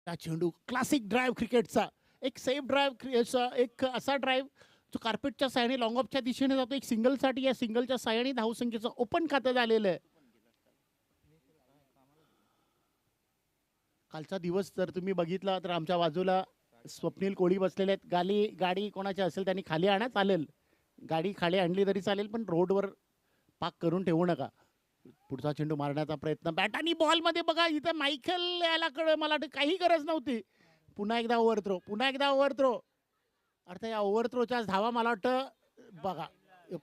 हा चेंडू classic drive क्रिकेटचा, एक सेफ ड्राईव्ह, एक असा ड्राईव्ह जो कार्पेटच्या साहाय्याने लॉंग ऑफच्या दिशेने जातो. एक सिंगलसाठी या सिंगलच्या साहाय्याने धावसंख्येचं ओपन खातं झालेलं आहे. कालचा दिवस जर तुम्ही बघितला तर आमच्या बाजूला स्वप्नील कोळी बसलेले आहेत. गाडी कोणाची असेल त्यांनी खाली आणा, चालेल. गाडी खाली आणली तरी चालेल, पण रोडवर पाक करून ठेवू नका. पुढचा चेंडू मारण्याचा प्रयत्न, बॅट आणि बॉलमध्ये बघा, इथं मायखेल यायला मला वाटतं काही गरज नव्हती. पुन्हा एकदा ओव्हर थ्रो. अर्थात या ओव्हर थ्रोच्या धावा मला वाटतं बघा,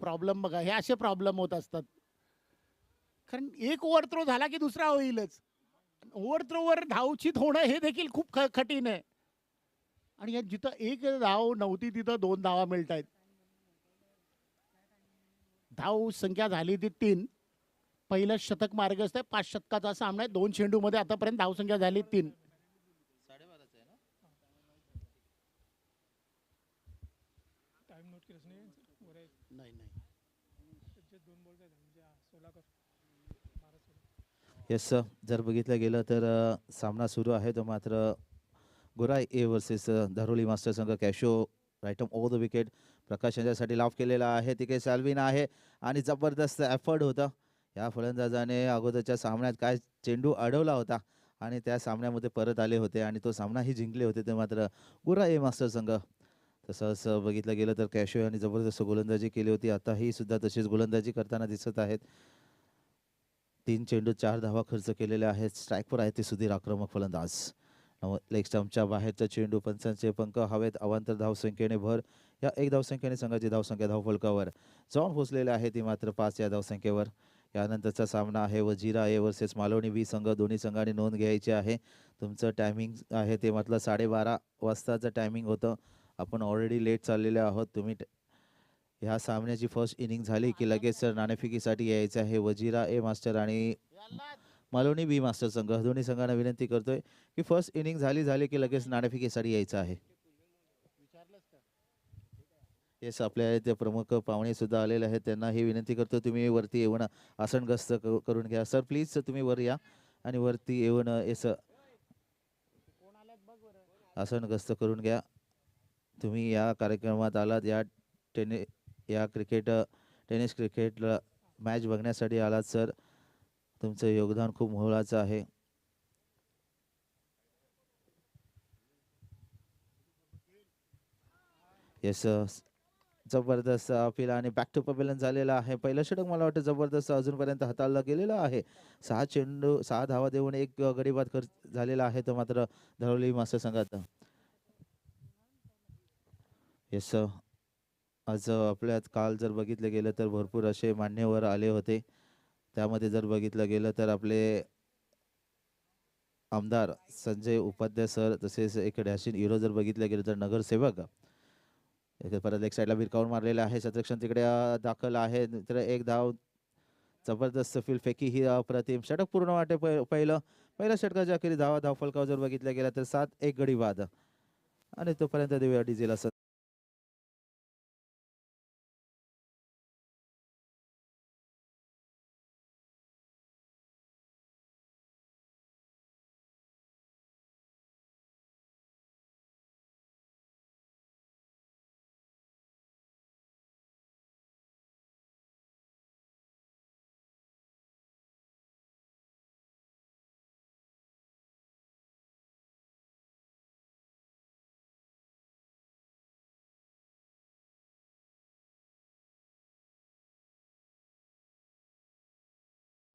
प्रॉब्लेम बघा, हे असे प्रॉब्लेम होत असतात. कारण एक ओव्हर थ्रो झाला की दुसरा होईलच. ओव्हर थ्रोवर धावचित होणं हे देखील खूप कठीण आहे. आणि यात जिथं एक धाव नव्हती तिथं 2 धावा मिळत आहेत. धाव संख्या झाली ती 3. पहिलं शतक मार्गस्थ आहे. 5 शतकाचा सामना आहे. 2 चेंडूमध्ये आतापर्यंत धावसंख्या झाली 3. नाही नाही. येस सर, जर बघितलं गेलं तर सामना सुरू आहे तो मात्र गुराई ए वर्सेस धारोली मास्टर संघ. कॅशो राईटम ओव्हर द विकेट. प्रकाश यांच्यासाठी लाफ केलेला आहे, तिथे सॅल्विन आहे आणि जबरदस्त एफर्ट होता या फलंदाजाने. अगोदरच्या सामन्यात काय चेंडू अडवला होता आणि त्या सामन्यामध्ये परत आले होते आणि तो सामनाही जिंकले होते ते मात्र गुराई ए मास्टर संघ. तसंच बघितलं गेलं तर कॅशो यांनी जबरदस्त गोलंदाजी केली होती, आताही सुद्धा तशीच गोलंदाजी करताना दिसत आहेत. 3 चेंडू 4 धावा खर्च केलेल्या आहेत. स्ट्राईकवर आहे ते सुधीर आक्रमक फलंदाज. लेग स्टंपच्या बाहेरचा चेंडू, पंचांचे पंख हवेत, अवांतर धावसंख्येने भर. या 1 धावसंख्येने संघाची धावसंख्या धावफलकावर जाऊन पोहोचलेली आहे ती मात्र 5 या धावसंख्येवर. यानंतरचा सामना आहे वजिरा ए वर्सेस मालवणी बी संघ. दोन्ही संघांनी नोंद घ्यायची आहे. तुमचं टायमिंग आहे ते म्हटलं 12:30 वाजताचं टायमिंग होतं. आपण ऑलरेडी लेट चाललेले आहोत. तुम्ही ह्या सामन्याची फर्स्ट इनिंग झाली की लगेच नाणेफेकीसाठी यायचं आहे. वजिरा ए मास्टर आणि मालवणी बी मास्टर संघ, दोन्ही संघांना विनंती करतोय की फर्स्ट इनिंग झाली की लगेच नाणेफेकीसाठी यायचं आहे. येस, आपल्या इथे प्रमुख पाहुणे सुद्धा आलेले आहेत, त्यांना ही विनंती करतो तुम्ही वरती येऊन आसन गस्त करून घ्या. सर प्लीज तुम्ही वर या आणि वरती येऊन येस आसन गस्त करून घ्या. तुम्ही या कार्यक्रमात आलात, या टेनिस क्रिकेट मॅच बघण्यासाठी आलात सर. तुमचं योगदान खूप मोलाचं आहे. येस, जबरदस्त अपील आणि बॅक टू पवेलियन झालेला आहे. पहिलं षटक मला वाटतं जबरदस्त अजूनपर्यंत हाताळलं गेलेलं आहे. 6 धावा देऊन 1 गडी बाद खर्च झालेला आहे तो मात्र धारोली मास्टर संघात. येस, आज आपल्यात काल जर बघितलं गेलं तर भरपूर असे मान्यवर आले होते. त्यामध्ये जर बघितलं गेलं तर आपले आमदार संजय उपाध्याय सर, तसेच एक डॅशिंग हिरो जर बघितलं गेलं तर नगरसेवक. परत एक साईडला भिरकावून मारलेला आहे. शतरक्षण तिकडे दाखल आहे. तर 1 धाव, जबरदस्त फील्ड फेकी ही अप्रतिम. षटक पूर्ण वाटे पहिल्या षटकाच्या अखेरी धावफलकावर जर बघितलं गेलं तर 7-1 गडी बाद. आणि तोपर्यंत देऊया डीजेला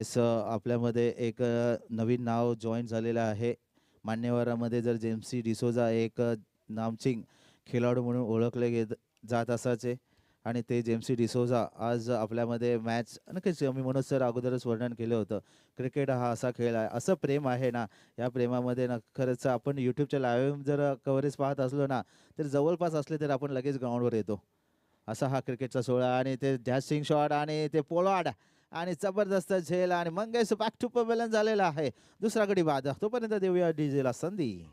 आपल्यामध्ये एक नवीन नाव जॉईन झालेलं आहे. मान्यवरामध्ये जर जेम्सी डिसोजा एक नामचिंग खेळाडू म्हणून ओळखले जात असायचे आणि ते जेम्सी डिसोजा आज आपल्यामध्ये मॅच नक्कीच. मी मनोज सर अगोदरच वर्णन केलं होतं, क्रिकेट हा असा खेळ आहे, असं प्रेम आहे ना या प्रेमामध्ये ना. खरंच आपण यूट्यूबच्या लाईव्ह जर कव्हरेज पाहत असलो ना तर जवळपास असले तर आपण लगेच ग्राउंडवर येतो. असा हा क्रिकेटचा सोहळा आणि ते डॅशिंग शॉट आणि ते पोलार्ड आणि जबरदस्त झेल आणि मंगेश बॅक टू पवेलियन झालेला आहे. दुसरा गडी बाद. तोपर्यंत देऊया डीजेला संधी.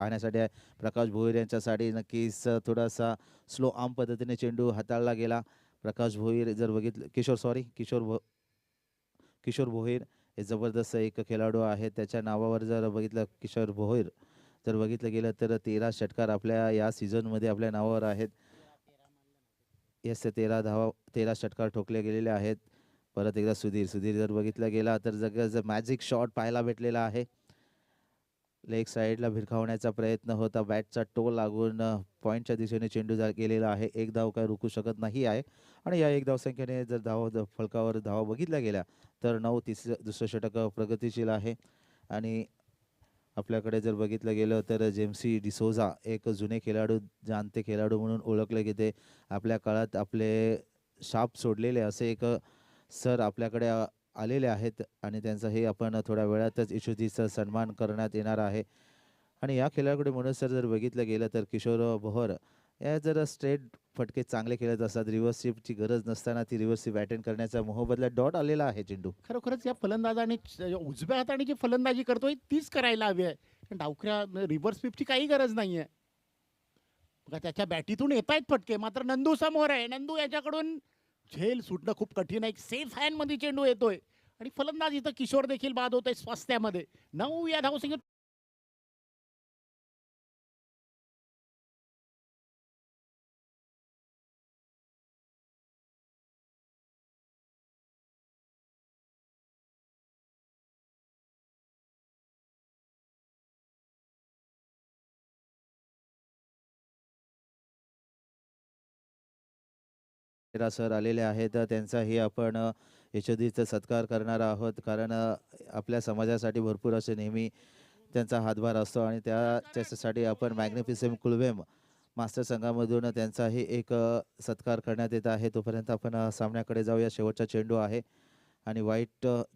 पाहण्यासाठी आहे. प्रकाश भोईर यांच्यासाठी नक्कीच थोडासा स्लो आर्म पद्धतीने चेंडू हाताळला गेला. प्रकाश भोईर जर बघितलं किशोर भोईर हे जबरदस्त एक खेळाडू आहे. त्याच्या नावावर जर बघितलं किशोर भोईर जर बघितलं गेलं तर 13 षटकार आपल्या या सीझनमध्ये आपल्या नावावर आहेत. येस 13 षटकार ठोकले गेलेले आहेत. परत एकदा सुधीर जर बघितला गेला तर जर मॅजिक शॉट पाहायला भेटलेला आहे. लेग साईडला भिरकावण्याचा प्रयत्न होता. बॅटचा टो लागून पॉईंटच्या दिशेने चेंडू गेलेला आहे. एक धाव काय रोखू शकत नाही आहे आणि या एक धावसंख्येने जर फलकावर धावा बघितल्या गेल्या तर 9 दुसरं षटक प्रगतिशील आहे. आणि आपल्याकडे जर बघितलं गेलं तर जेम्सी डिसोझा एक जुने खेळाडू, जाणते खेळाडू म्हणून ओळखले गेले. आपल्या काळात आपले शाप सोडलेले असे एक सर आपल्याकडे आलेले आहेत आणि त्यांचाही आपण थोड्या वेळातच इशुदीचा सन्मान करण्यात येणार आहे. आणि या खेळाडूकडे म्हणून सर जर बघितलं गेलं तर किशोर बोहर या जर स्ट्रेट फटके चांगले खेळत असतात. रिव्हर्स स्वीपची गरज नसताना ती रिव्हर्स स्वीप अटेंड करण्याचा मोहबदला डॉट आलेला आहे चेंडू. खरोखरच या फलंदाजाने उजव्या हाताने जी फलंदाजी करतोय तीच करायला हवी आहे. पण डावख्या रिव्हर्स स्वीपची काही गरज नाहीये. बघा त्याच्या बॅटीतून येत आहेत फटके, मात्र नंदू समोर आहे. नंदू याच्याकडून झेल सुटणं खूप कठीण आहे. एक सेफ हँड मध्ये चेंडू येतोय आणि फलंदाज इथं किशोर देखील बाद होतोय स्वास्थ्यामध्ये. 9 या धावसंख्येत सर आलेले आहेत. त्यांचाही आपण यशोदीचा सत्कार करणार आहोत. कारण आपल्या समाजासाठी भरपूर असे नेहमी त्यांचा हातभार असतो आणि त्याच्यासाठी आपण मॅग्निफिसेंट कुलवेम मास्टर संघामधून त्यांचाही एक सत्कार करण्यात येत आहे. तोपर्यंत आपण सामन्याकडे जाऊया. शेवटचा चेंडू आहे आणि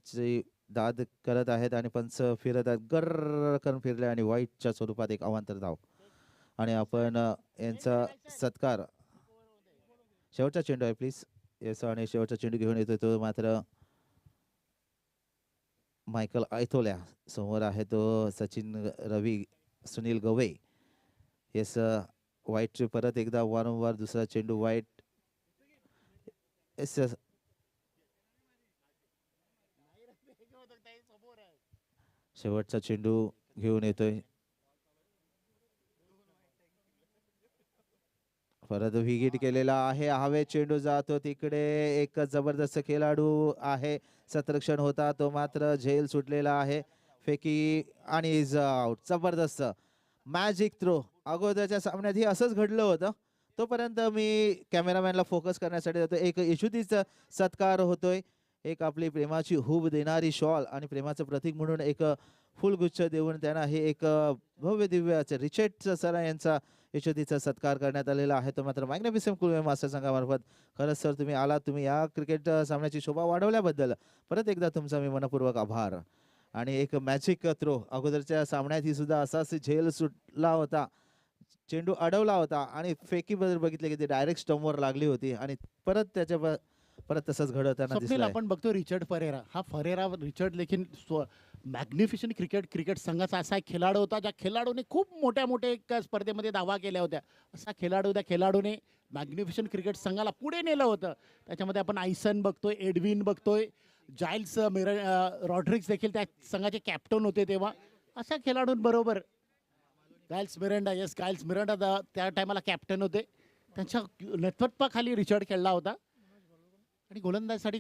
ची दाद करत आहेत आणि पंच फिरत आहेत. गर्र करून फिरले आणि वाईटच्या स्वरूपात एक अवांतर धाव आणि आपण यांचा सत्कार. शेवटचा चेंडू आहे प्लीज. येस आणि शेवटचा चेंडू घेऊन येतोय तो मात्र मायकल आयथोल्या समोर आहे. तो सचिन रवी सुनील गवई. येस वाईटचे परत एकदा वारंवार दुसरा चेंडू वाईट. येस शेवटचा चेंडू घेऊन येतोय. परत विकेट केलेला आहे. हवे चेंडू जातो तिकडे. एक जबरदस्त खेळाडू आहे. सतरक्षण होता तो मात्र झेल सुटलेला आहे. फेकी आणि इज आउट. जबरदस्त मॅजिक थ्रो. अगोदरच्या सामन्यातही असंच घडलं होतं. तोपर्यंत मी कॅमेरामॅनला फोकस करण्यासाठी जातो. एक इशुदीचा सत्कार होतोय. एक आपली प्रेमाची हूब देणारी शॉल आणि प्रेमाचं प्रतीक म्हणून एक फुलगुच्छ देऊन त्यांना हे एक भव्य दिव्य रिचेट सर यांचा यशोदीचा सत्कार करण्यात आलेला आहे. तो मात्र मॅग्निफिसेंट कुलवे मास्टर संघामार्फत. खरंच सर तुम्ही आलात. तुम्ही या क्रिकेट सामन्याची शोभा वाढवल्याबद्दल परत एकदा तुमचा मी मनपूर्वक आभार. आणि एक मॅजिक थ्रो. अगोदरच्या सामन्यात ही सुद्धा असाच झेल सुटला होता. चेंडू अडवला होता आणि फेकी बद्दल बघितले की ती डायरेक्ट स्टंपवर लागली होती आणि परत तसंच घडताना स्वप्नील दिसलंय. आपण बघतो रिचर्ड फरेरा. हा फरेरा रिचर्ड देखील मॅग्निफिशंट क्रिकेट संघाचा असा एक खेळाडू होता ज्या खेळाडूने खूप मोठ्या एक स्पर्धेमध्ये दावा केल्या होत्या. असा त्या खेळाडूने मॅग्निफिशंट क्रिकेट संघाला पुढे नेलं होतं. त्याच्यामध्ये आपण आयसन बघतोय, एडविन बघतोय, जायल्स रॉड्रिक्स देखील त्या संघाचे कॅप्टन होते तेव्हा. अशा खेळाडूंबरोबर गायल्स मिरांडा त्या टायमाला कॅप्टन होते. त्यांच्या नेतृत्वाखाली रिचर्ड खेळला होता. आणि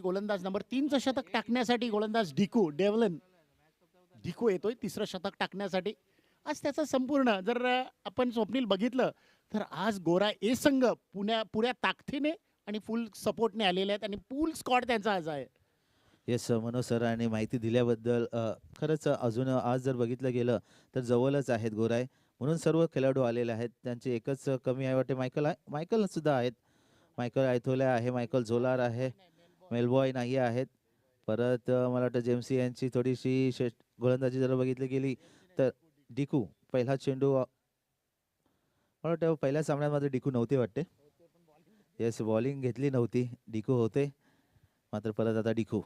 गोलंदाज नंबर 3चं शतक टाकण्यासाठी गोलंदाज डेव्हलन डिको येतोय 3रं शतक टाकण्यासाठी. आज त्याचं संपूर्ण जर आपण स्वप्नील बघितलं तर आज गोरा ए संघ पुऱ्या ताकदीने आणि फुल सपोर्टने आलेले आहेत आणि फुल स्क्वॉड त्यांचा आज आहे. येस मनोज सर आणि माहिती दिल्याबद्दल खरंच अजून आज जर बघितलं गेलं तर जवळच आहेत गोराय म्हणून सर्व खेळाडू आलेले आहेत. त्यांची एकच कमी आहे वाटते. मायकल सुद्धा आहेत. मायकल आयथोल्या आहे, मायकल झोलार आहे, मेलबॉय नाही आहेत. परत मला वाटतं जेम्सी यांची थोडीशी गोलंदाजी जर बघितली गेली तर डिकू पहिला चेंडू मला वाटतं पहिल्या सामन्यामध्ये डिकू नव्हते वाटते. येस बॉलिंग घेतली नव्हती. डिकू होते मात्र परत आता डिकू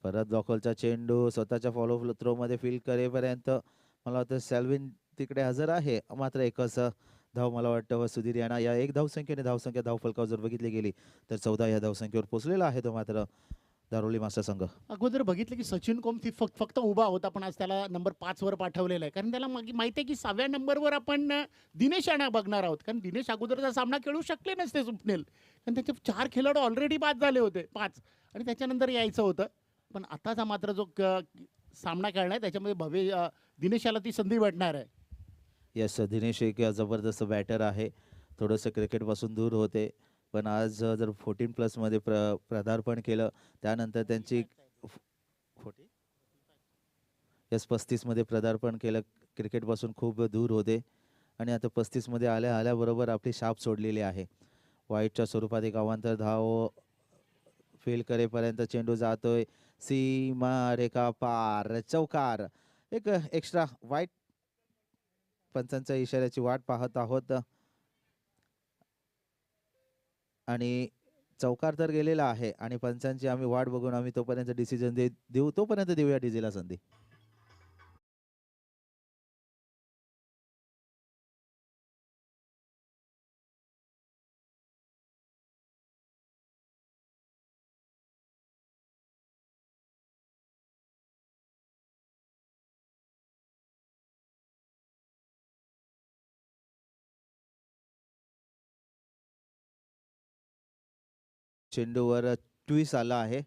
परत ब्लॉकलचा चेंडू स्वतःच्या फॉलो थ्रो मध्ये फील्ड करेपर्यंत मला वाटतं सॅल्विन तिकडे हजर आहे. मात्र एकच धाव मला वाटतं व सुधीर यांना या एक धावसंख्येने धावसंख्या धावफलकावर जर बघितली गेली तर 14 या धावसंख्येवर पोहोचलेला आहे तो मात्र दारोली मास्टर संघ. अगोदर बघितलं की सचिन कोमती फक्त उभा होता, पण आज त्याला नंबर 5 वर पाठवलेला आहे, कारण त्याला माहिती आहे की 6व्या नंबरवर आपण दिनेश यांना बघणार आहोत, कारण दिनेश अगोदरचा सामना खेळू शकले नसते स्वप्नील, कारण त्याचे 4 खेळाडू ऑलरेडी बाद झाले होते 5, आणि त्याच्यानंतर यायचं होतं. पण आताचा मात्र जो सामना खेळणार आहे त्याच्यामध्ये दिनेश याला ती संधी भेटणार आहे. यस, दिनेश एक जबरदस्त बॅटर आहे. थोडंसं क्रिकेटपासून दूर होते, पण आज जर 14+ मध्ये पदार्पण केलं. त्यानंतर त्यांची 35 मध्ये पदार्पण केलं. क्रिकेटपासून खूप दूर होते आणि आता 35 मध्ये आल्याबरोबर आपली छाप सोडलेली आहे. वाईटच्या स्वरूपात एक अवांतर धाव फेल करेपर्यंत चेंडू जातोय सीमा रेखा पार, चौकार. एक एक्स्ट्रा वाईट पंचांच्या इशाऱ्याची वाट पाहत आहोत आणि चौकार तर गेलेला आहे आणि पंचांची आम्ही वाट बघून आम्ही तोपर्यंत डिसिजन देऊ तोपर्यंत देऊया डीजेला संधी. चेंडूवर ट्विस्ट आला आहे.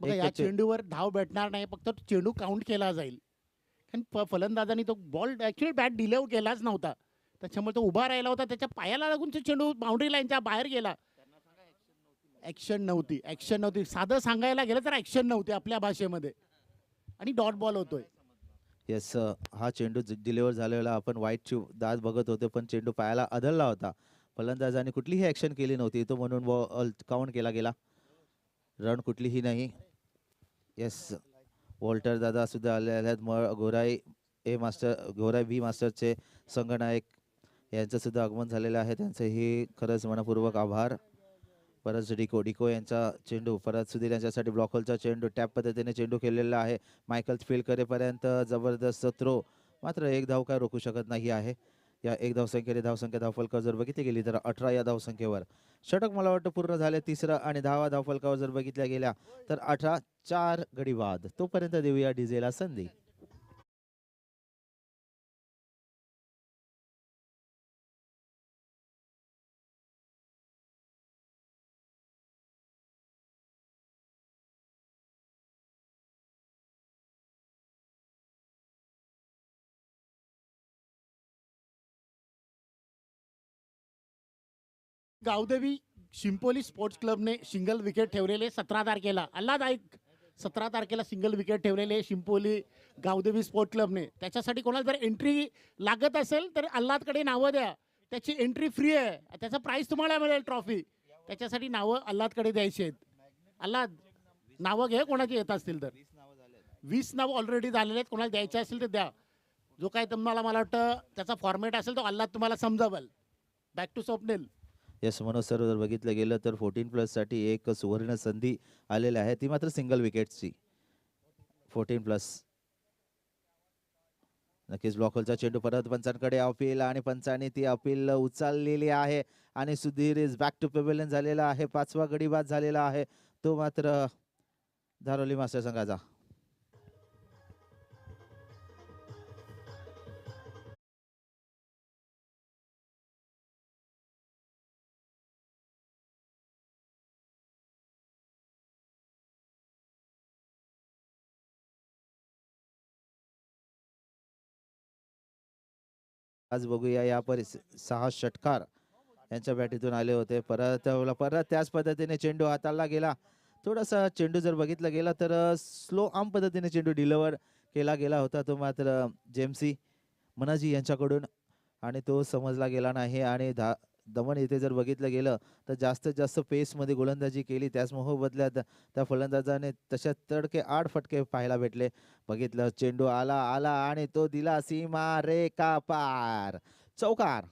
बघा या चेंडूवर धाव भेटणार नाही, फक्त चेंडू काउंट केला जाईल, कारण फलंदाजांनी तो बॉल ऍक्च्युअली बॅट डिलेव केलाच नव्हता, त्याच्यामुळे तो उभा राहिला होता, त्याच्या पायाला लागून तो चेंडू बाउंड्री लाईनच्या बाहेर गेला. ऍक्शन नव्हती, साधं सांगायला गेलं तर ऍक्शन नव्हती आपल्या भाषेमध्ये, आणि डॉट बॉल होतोय. येस, हा चेंडू डिलिव्हर झालेला आपण वाईटची दाद बघत होते, पण चेंडू पायाला आदळला होता. फलंदाजाने कुठलीही ऍक्शन केली नव्हती, तो म्हणून बॉल काउंट केला गेला. रन कुठलीही नाही. येस, वॉल्टर दादा सुद्धा आले आहेत. गोराई बी मास्टरचे संघनायक यांचं सुद्धा आगमन झालेलं आहे. त्यांचंही खरंच मनपूर्वक आभार. परत डिको यांचा चेंडू, परत सुधीर यांच्यासाठी ब्लॉक होलचा चेंडू, टॅप पद्धतीने चेंडू खेळलेला आहे. मायकल फील करेपर्यंत जबरदस्त थ्रो, मात्र एक धाव काय रोखू शकत नाही आहे. या एक धावसंख्येने धावफलकावर जर बघितली गेली तर 18 या धावसंख्येवर षटक मला वाटतं पूर्ण झाले. तिसरं आणि 10व्या धावफलकावर जर बघितल्या गेल्या तर 18, 4 गडी बाद. तोपर्यंत देऊया डीजेला संधी. गावदेवी शिंपोली स्पोर्ट्स क्लबने सिंगल विकेट ठेवलेले 17 तारखेला, आल्हादायक 17 तारखेला सिंगल विकेट ठेवलेले शिंपोली गावदेवी स्पोर्ट क्लबने. त्याच्यासाठी कोणाला जर एंट्री लागत असेल तर आल्हादकडे नावं द्या, त्याची एंट्री फ्री आहे, त्याचा प्राइस तुम्हाला मिळेल ट्रॉफी. त्याच्यासाठी नावं आल्हादकडे द्यायची आहेत. आल्हाद नावं घे कोणाची येत असतील तर. 20 नावं ऑलरेडी झालेले आहेत, कोणाला द्यायचे असेल तर द्या. जो काय तुम्हाला मला वाटतं त्याचा फॉर्मॅट असेल तो आल्हाद तुम्हाला समजावेल. Back to Swapnil. Yes, Manoj sir जर बघितलं गेलं तर 14+ साठी एक सुवर्ण संधी आलेली आहे, ती मात्र सिंगल विकेटची. 14+. नक्कीच ब्लॉक होलचा चेंडू परत पंचांकडे अपील आणि पंचांनी ती अपील उचललेली आहे आणि Sudhir is back to pavilion झालेला आहे. 5वा गडी बाद झालेला आहे तो मात्र धारोली मास्टर संघाचा. आज बघूया या 6 षटकार यांच्या बॅटीतून आले होते. परत त्याच पद्धतीने चेंडू हाताळला गेला. थोडासा चेंडू जर बघितला गेला तर स्लो आर्म पद्धतीने चेंडू डिलिव्हर केला गेला होता तो मात्र जेमसी मनाजी यांच्याकडून, आणि तो समजला गेला नाही. आणि दमन इथे जर बघितलं गेलं तर जास्तीत जास्त पेसमध्ये गोलंदाजी केली, त्याच मोहबदल्यात त्या फलंदाजाने तशा तडके 8 फटके पाहायला भेटले. बघितलं चेंडू आला आणि तो दिला सीमा रेखा पार, चौकार.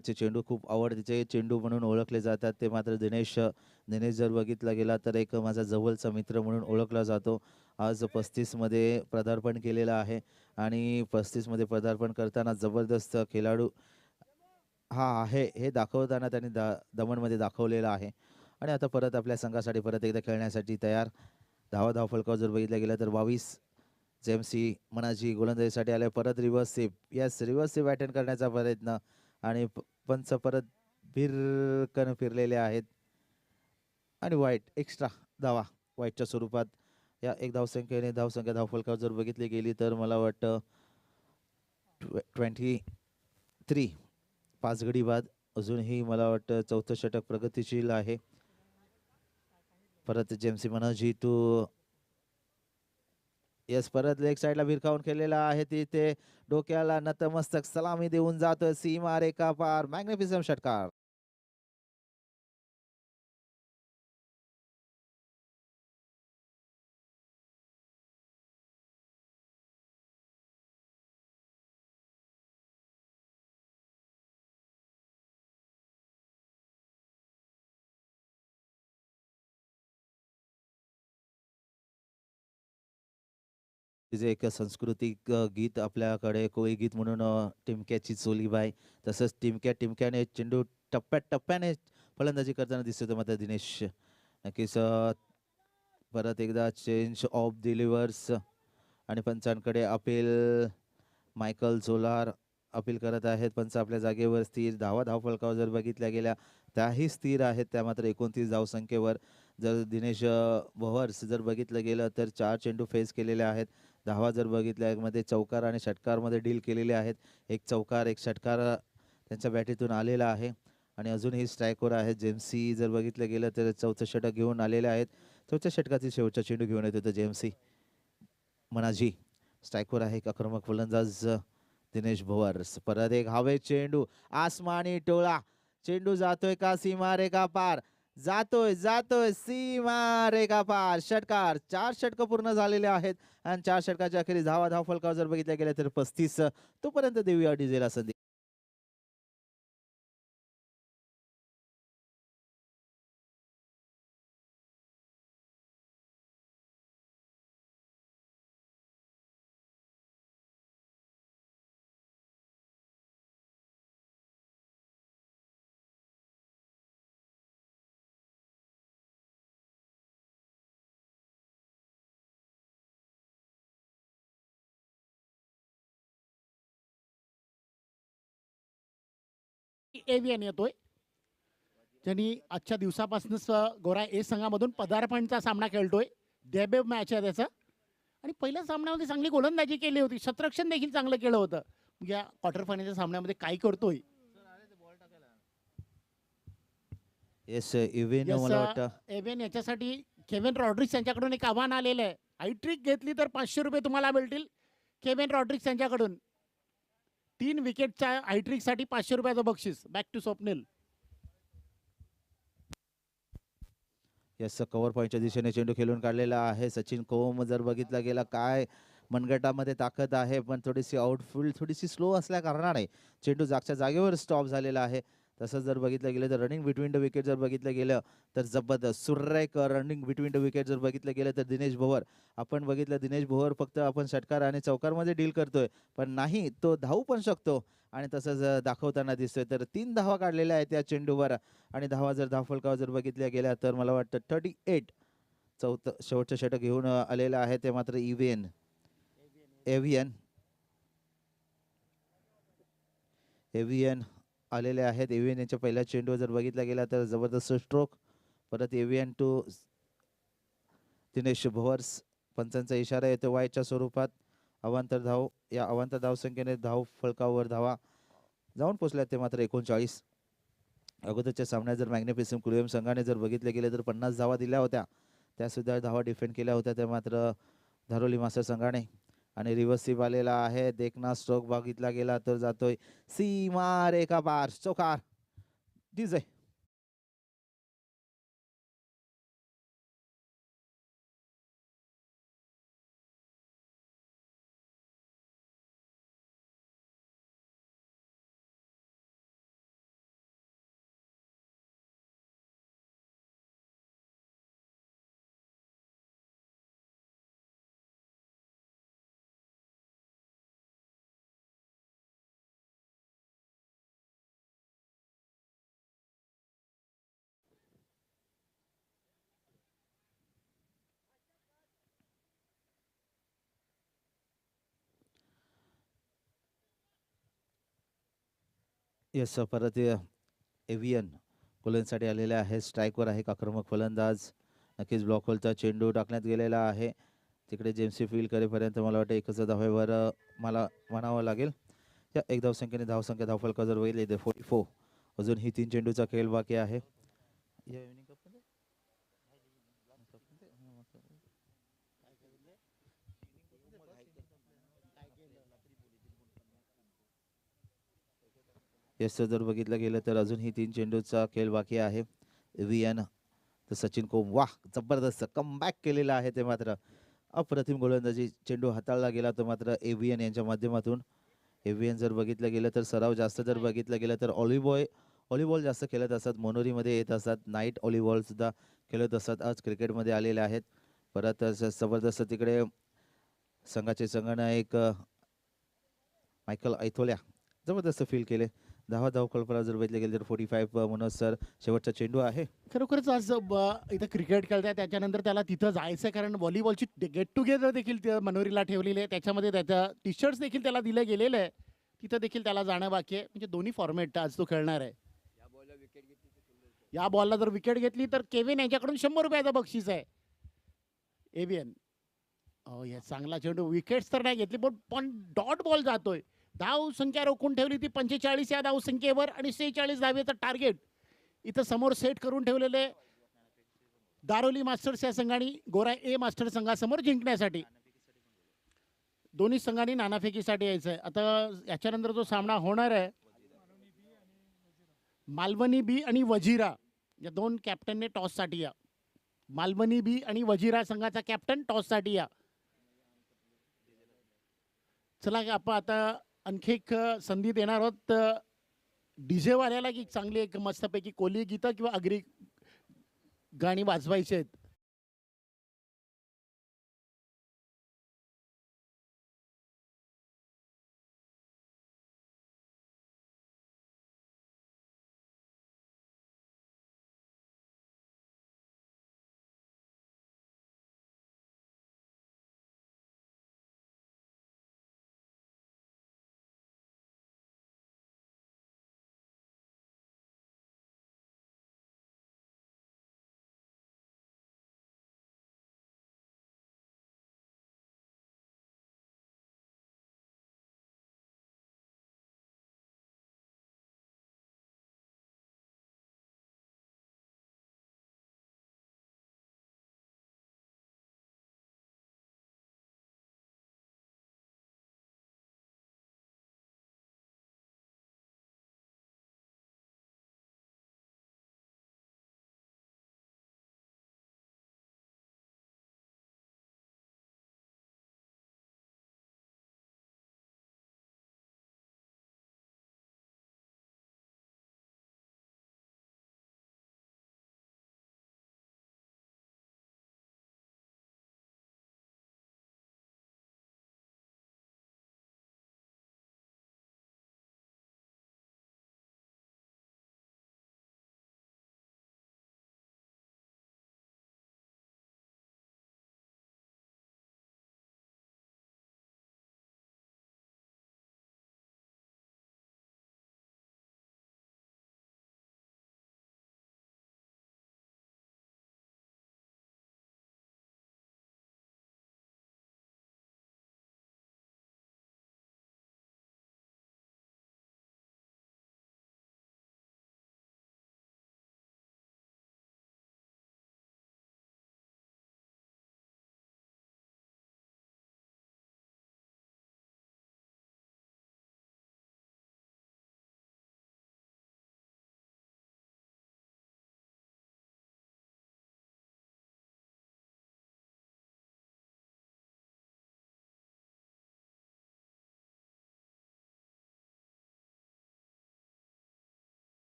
चे चेंडू खूप आवडतीचे चेंडू म्हणून ओळखले जातात. ते मात्र दिनेश दिनेश जर बघितला गेला तर एक माझा जवळचा मित्र म्हणून ओळखला जातो. आज 35 मध्ये पदार्पण केलेलं आहे आणि 35 मध्ये पदार्पण करताना जबरदस्त खेळाडू हा आहे हे दाखवताना त्यांनी दमणमध्ये दाखवलेलं आहे. आणि आता परत आपल्या संघासाठी परत एकदा खेळण्यासाठी तयार. धावफलकावर जर बघितलं गेलं तर 22 जेमसी मनाजी गोलंदाजीसाठी आले. परत reverse sweep, yes reverse sweep attend करण्याचा प्रयत्न आणि पंच परत भिरकन फिरलेले आहेत आणि वाईट एक्स्ट्रा धावा वाईटच्या स्वरूपात या एक धावसंख्येने धावफलकावर जर बघितली गेली तर मला वाटतं 23 5 गडी बाद अजूनही मला वाटतं चौथं षटक प्रगतिशील आहे. परत जेमसी मनाजी टू येस परत लेग साईडला भिरकावून खेळलेला आहे तिथे डोक्याला नतमस्तक सलामी देऊन जातोय सीमा रेखा पार मॅग्निफिसंट षटकार. तिचे एक सांस्कृतिक गीत आपल्याकडे कोळी गीत म्हणून टिमक्याची चोलीबाई तसंच टिमक्याने चेंडू टप्प्याने फलंदाजी करताना दिसतो मात्र दिनेश नक्कीच परत एकदा चेंज ऑफ डिलिव्हर्स आणि पंचांकडे अपील मायकल झोलार अपील करत आहेत. पंच आपल्या जागेवर स्थिर धावफलकावर जर बघितल्या गेल्या त्याही स्थिर आहेत. त्या मात्र 29 धावसंख्येवर जर दिनेश भोवर्स जर बघितलं गेलं तर 4 चेंडू फेस केलेले आहेत. धावा जर बघितल्या मध्ये चौकार आणि षटकारमध्ये डील केलेले आहेत. एक चौकार एक षटकार त्यांच्या बॅटीतून आलेला आहे आणि अजूनही स्ट्राईकवर आहे. जेमसी जर बघितलं गेलं तर चौथं षटक घेऊन आलेले आहेत. चौथ्या षटकातील शेवटचा चेंडू घेऊन येत होतं जेमसी मनाजी. स्ट्राईकवर आहे एक आक्रमक फलंदाज दिनेश भोवर्स. परत एक हवे चेंडू आसमानी टोळा चेंडू जातोय का सीमा रेखा पार जातोय सीमा रेखा पार षटकार. 4 षटक पूर्ण झालेले आहेत आणि 4 षटकाच्या अखेरीस धावफलकावर जर बघितल्या गेल्या तर 35 तोपर्यंत देऊया डीजेला संधी. एव्हियन येतोय ज्यांनी आजच्या दिवसापासूनच गोरा ए संघामधून पदार्पणचा सामना खेळतोय. डेब्यू मॅच आहे त्याचा आणि पहिल्या सामन्यामध्ये चांगली गोलंदाजी केली होती. शतरक्षण देखील चांगलं केलं होतं. या क्वार्टर फायनलच्या सामन्यामध्ये काय करतोय येस इव्हेन मला वाटतं एव्हियन याच्यासाठी केव्हिन रॉड्रिक्स यांच्याकडून एक आव्हान आलेलं आहे. हायट्रिक घेतली तर 500 रुपये तुम्हाला मिळतील. केव्हिन रॉड्रिक्स यांच्याकडून 3 विकेटच्या हायट्रिकसाठी 500 रुपयाचं बक्षीस. Back to Swapnil. Yes cover पॉईंटच्या दिशेने चेंडू खेळून काढलेला आहे. सचिन कोम जर बघितला गेला काय मनगटामध्ये ताकद आहे पण थोडीशी आउटफील्ड थोडीशी स्लो असल्या कारणाने चेंडू जागच्या जागेवर स्टॉप झालेला आहे. तसंच जर बघितलं गेलं तर रनिंग बिटवीन द विकेट जर बघितलं गेलं तर जबरदस्त सुरेख रनिंग बिटवीन द विकेट जर बघितलं गेलं तर दिनेश भोवर आपण बघितलं दिनेश भोवर फक्त आपण षटकार आणि चौकारमध्ये डील करतोय पण नाही तो धावू पण शकतो आणि तसंच दाखवताना दिसतोय. तर 3 धावा काढलेल्या आहेत त्या चेंडूवर आणि धावा जर धावफलकावर जर बघितल्या गेल्या तर मला वाटतं 38 शेवटचं षटक घेऊन आलेलं आहे ते मात्र एव्हियन आलेले आहेत. एव्हियन यांच्या पहिल्या चेंडूवर जर बघितला गेला तर जबरदस्त स्ट्रोक. परत एव्हियन टू दिनेश भोवर्स. पंचांचा इशारा येतो वाईटच्या स्वरूपात. अवांतर धाव या अवांतर धावसंख्येने धाव फलकावर धावा जाऊन पोहोचल्या ते मात्र 39. अगोदरच्या सामन्यात जर मॅग्निफिसंट कुरियम संघाने जर बघितले गेले तर 50 धावा दिल्या होत्या. त्यासुद्धा धावा डिफेंड केल्या होत्या त्या मात्र धारोली मास्टर संघाने आणि रिव्हर्स स्वीप आलेला आहे. देखना स्ट्रोक बघितला गेला तर जातोय सीमा रेखा पार चौकार. डीजे येस परत एव्हियन कोलनसाठी आलेले आहे. स्ट्राईकवर आहे एक आक्रमक फलंदाज. नक्कीच ब्लॉक होलचा चेंडू टाकण्यात गेलेला आहे. तिकडे जेम्सी फील करेपर्यंत मला वाटतं एकच धावेवर मला म्हणावं लागेल. या एक धावसंख्येने धावसंख्या धावफलका जर होईल इथे 44. अजून ही 3 चेंडूचा खेळ बाकी आहे. या इनिंग कपमध्ये येस जर बघितलं गेलं तर अजून ही 3 चेंडूचा खेळ बाकी आहे. एव्हियन तर सचिन कोम वाह जबरदस्त कमबॅक केलेला आहे ते मात्र अप्रतिम गोलंदाजी चेंडू हाताळला गेला तो मात्र एव्हियन यांच्या माध्यमातून. एव्हियन जर बघितलं गेलं तर सराव जास्त जर बघितलं गेलं तर व्हॉलीबॉल जास्त खेळत असतात. मोनोरीमध्ये येत असतात. नाईट व्हॉलीबॉल सुद्धा खेळत असतात. आज क्रिकेटमध्ये आलेले आहेत. परत जबरदस्त तिकडे संघाचे संगणक मायकल ऐथोल्या जबरदस्त फील केले. धाव कल्पना जर बघितले गेले तर 45 मनोज सर शेवटचा चेंडू आहे. खरोखरच आज इथं क्रिकेट खेळताय त्याच्यानंतर त्याला तिथं जायचं आहे कारण व्हॉलीबॉलची गेट टुगेदर देखील मनोरीला ठेवलेली आहे. त्याच्यामध्ये त्याच्या टी शर्ट्स देखील त्याला दिले गेलेले आहे. तिथं देखील त्याला जाणं बाकी आहे. म्हणजे दोन्ही फॉर्मॅट आज तो खेळणार आहे. या बॉलला जर विकेट घेतली तर केविन यांच्याकडून ₹100 बक्षीस आहे. एव्हियन हे चांगला चेंडू विकेट्स तर नाही घेतली पण डॉट बॉल जातोय. धाव संख्या रोखून ठेवली ती 45 या धावसंख्येवर आणि 46 धावेचं टार्गेट इथं समोर सेट करून ठेवलेले दारोली मास्टर्स या संघाने गोरा ए मास्टर संघासमोर जिंकण्यासाठी. दोन्ही संघांनी नाणाफेकीसाठी यायचं आहे. आता याच्यानंतर जो सामना होणार आहे मालवणी बी आणि वजिरा या दोन कॅप्टनने टॉससाठी या. मालवणी बी आणि वजिरा संघाचा कॅप्टन टॉससाठी या. चला आपण आता आणखी एक संधी देणार आहोत डीजे वाल्याला की चांगली एक मस्तपैकी कोली गीतं किंवा अग्री गाणी वाजवायची आहेत.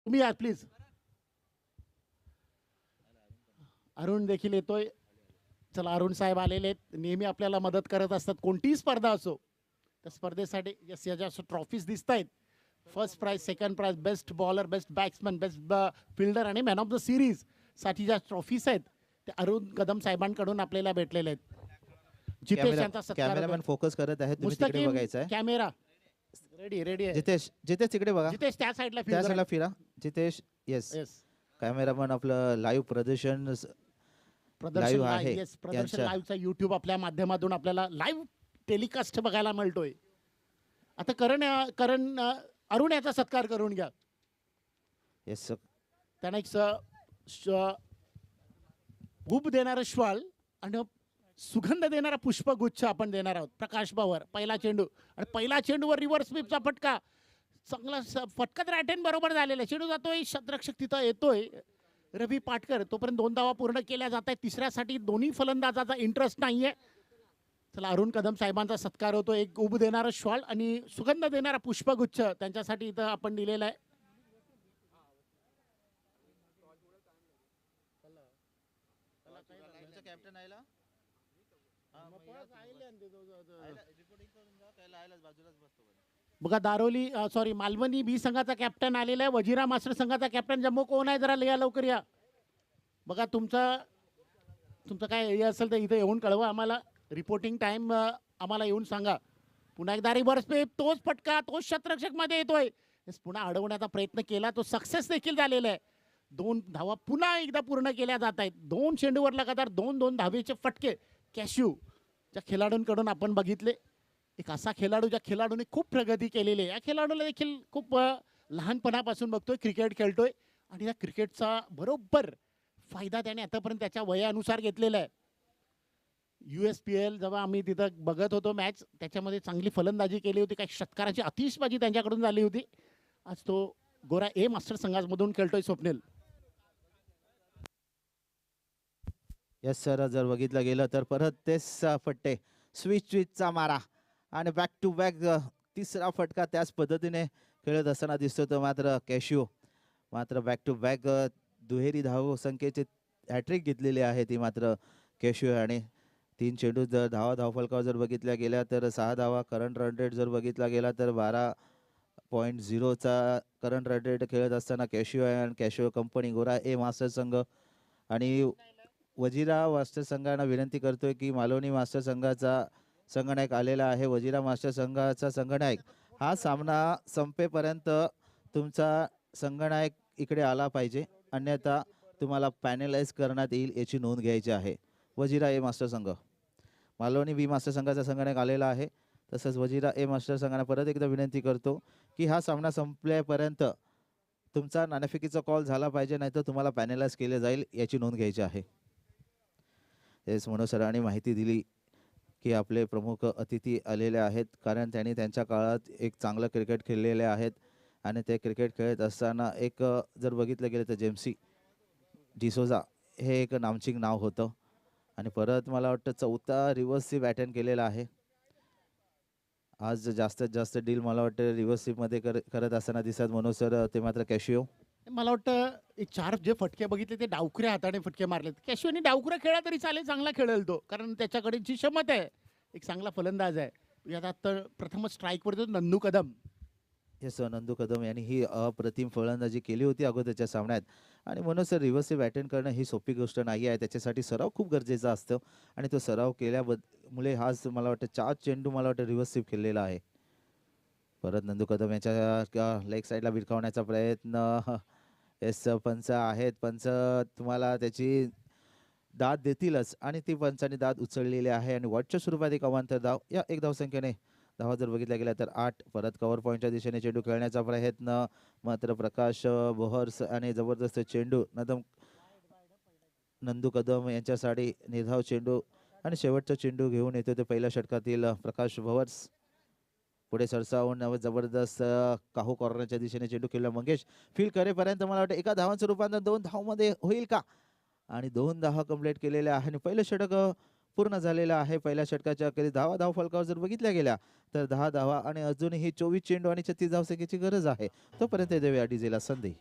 तुम्ही या प्लीज. अरुण देखील येतोय. चला, अरुण साहेब आलेले आहेत, नेहमी आपल्याला मदत करत असतात कोणतीही स्पर्धा असो. त्या स्पर्धेसाठी यस, या ज्या ट्रॉफीज दिसत आहेत, first prize, second prize, best bowler, best batsman, best fielder आणि मॅन ऑफ द सिरीज साठी ज्या ट्रॉफीज आहेत त्या अरुण कदम साहेबांकडून आपल्याला भेटलेल्या आहेत. जितेश यांचा सत्कार कॅमेरामॅन फोकस करत आहेत, तुम्ही तिकडे मुस्तकीम बघायचं आहे. कॅमेरा रेडी रेडी आहे. जितेश, जितेश तिकडे बघा, जितेश त्या साईडला त्या साईडला फिरा. जितेश, येस. येस, कॅमेरामॅन आपलं लाईव्ह प्रदर्शन प्रदर्शन Live आहे येस, प्रदर्शन यांच्या- लाईव्हचा युट्यूब आपल्या माध्यमातून आपल्याला लाईव्ह टेलिकास्ट बघायला मिळतोय. आता करण अरुण याचा सत्कार करून घ्या. येस. त्यांना एक उब देणारं श्वाल आणि सुगंध देणारा पुष्पगुच्छ आपण देणार आहोत. प्रकाश बावर पहिला चेंडू आणि पहिला चेंडूवर रिव्हर्स स्वीपचा फटका, चांगला फटका तर अटेंड बरोबर झालेला. चेंडू जातोय, शतरक्षक तिथं येतोय रवी पाटकर. तोपर्यंत 2 धावा पूर्ण केल्या जात आहेत. तिसऱ्यासाठी दोन्ही फलंदाजाचा इंटरेस्ट नाहीये. चला, अरुण कदम साहेबांचा सत्कार होतो. एक उब देणारा श्वाल आणि सुगंध देणारा पुष्पगुच्छ त्यांच्यासाठी इथं आपण दिलेला आहे. बघा, दारोली सॉरी मालवणी बी संघाचा कॅप्टन आलेला आहे. वजिरा मास्टर संघाचा कॅप्टन जम्मू कोण आहे, जरा या लवकर या. बघा, तुमचं काय हे असेल तर इथे येऊन कळवा आम्हाला. रिपोर्टिंग टाइम आम्हाला येऊन सांगा. पुन्हा एकदा रिव्हर्स स्वीप, तोच फटका, तोच शतरक्षक मध्ये येतोय. पुन्हा अडवण्याचा प्रयत्न केला, तो सक्सेस देखील झालेला आहे. 2 धावा पुन्हा एकदा पूर्ण केल्या जात आहेत. 2 चेंडूवर लगातार 2-2 धावेचे फटके कॅश्यू ज्या खेळाडूंकडून आपण बघितले. एक असा खेळाडू ज्या खेळाडूने खूप प्रगती केलेली आहे. या खेळाडूला देखील खूप लहानपणापासून बघतोय, क्रिकेट खेळतोय आणि या क्रिकेटचा बरोबर फायदा त्याने आतापर्यंत त्याच्या वयानुसार घेतलेला आहे. USPL जेव्हा आम्ही तिथं बघत होतो मॅच, त्याच्यामध्ये चांगली फलंदाजी केली होती. काही षटकाराची आतिषबाजी त्यांच्याकडून झाली होती. आज तो गोरा ए मास्टर संघामधून खेळतोय स्वप्नील. येस सर, जर बघितलं गेलं तर परत तेच फट्टे, स्विचचा मारा आणि बॅक टू बॅक तिसरा फटका त्याच पद्धतीने खेळत असताना दिसतो. तो मात्र कॅशिओ मात्र बॅक टू बॅक दुहेरी धाव संख्येचे हॅट्रिक घेतलेली आहे ती मात्र कॅशिओ. आणि 3 चेंडू जर धावफलकावर जर बघितल्या गेल्या तर 6 धावा. करंट रन रेट जर बघितला गेला तर 12.0चा करंट रन रेट खेळत असताना कॅशिओ आहे. आणि कॅशिओ कंपनी गोरा ए मास्टर संघ आणि वजिरा मास्टर संघांना विनंती करतोय की मालवणी मास्टर संघाचा संघनायक आलेला आहे. वजिरा मास्टर संघाचा संघनायक, हा सामना संपेपर्यंत तुमचा संघनायक इकडे आला पाहिजे, अन्यथा तुम्हाला पॅनलाइज करण्यात येईल याची नोंद घ्यायची आहे. वजिरा ए मास्टर संघ, मालवणी बी मास्टर संघाचा संघनायक आलेला आहे. तसंच वजिरा ए मास्टर संघांना परत एकदा विनंती करतो की हा सामना संपल्यापर्यंत तुमचा नाणेफेकीचा कॉल झाला पाहिजे, नाहीतर तुम्हाला पॅनलाइज केले जाईल याची नोंद घ्यायची आहे. एस मनोज सरांनी माहिती दिली की आपले प्रमुख अतिथी आलेले आहेत, कारण त्यांनी त्यांच्या काळात एक चांगलं क्रिकेट खेळलेले आहेत. आणि ते क्रिकेट खेळत असताना एक जर बघितलं गेलं तर जेम्सी डिसोजा हे एक नामचिंग नाव होतं. आणि परत मला वाटतं 4था रिव्हर्स स्वीप अटेंड केलेला आहे. आज जास्तीत जास्त डील मला वाटतं रिव्हर्स स्वीपमध्ये करत असताना दिसत मनोज सर, ते मात्र कॅशिओ. मला वाटतं एक 4 जे फटके बघितले ते डावखऱ्या हाताने फटके मारलेत. कॅशिओने डावखऱ्या खेळला तरी चालेल, चांगला खेळेल तो, कारण त्याच्याकडे जी क्षमता आहे, एक चांगला फलंदाज आहे. यात आता प्रथमच स्ट्राईकवर येतो नंदू कदम. येस, नंदू कदम यांनी ही अप्रतिम फलंदाजी केली होती अगोदरच्या सामन्यात. आणि म्हणून सर रिव्हर्स स्वीप अटेंड करणं ही सोपी गोष्ट नाही आहे, त्याच्यासाठी सराव खूप गरजेचा असतो. आणि तो सराव केल्यामुळे हाच मला वाटतं 4 चेंडू मला वाटतं रिव्हर्स स्वीप खेळलेला आहे. परत नंदू कदम यांच्या लेग साईडला भिरकावण्याचा प्रयत्न. येस, पंच आहेत, पंच तुम्हाला त्याची दाद देतीलच. आणि ती पंचांनी दाद उचललेली आहे. आणि वॉटच्या स्वरूपात एक अवांतर धाव, या एक धावसंख्येने धावा जर बघितल्या गेल्या तर 8. परत कव्हर पॉईंटच्या दिशेने चेंडू खेळण्याचा प्रयत्न, मात्र प्रकाश बोहर्स आणि जबरदस्त चेंडू नंदू कदम यांच्यासाठी निर्धाव चेंडू. आणि शेवटचा चेंडू घेऊन येतो ते पहिल्या षटकातील प्रकाश भवर्स. पुढे सरसावून जबरदस्त काहू कॉर्नरच्या दिशेने चेंडू खेळला. मंगेश फील्ड करेपर्यंत मला वाटतं एका धावांचं रूपांतर 2 धावमध्ये होईल का. आणि 2 धावा कंप्लीट केलेल्या आहे. आणि पहिलं षटक पूर्ण झालेला आहे. पहिल्या षटकाच्या अखेरीस 10 धाव फलकावर जर बघितल्या गेल्या तर 10 धावा आणि अजूनही 24 चेंडू आणि 36 धावसंख्येची गरज आहे. तोपर्यंत देऊया डीजेला संधी.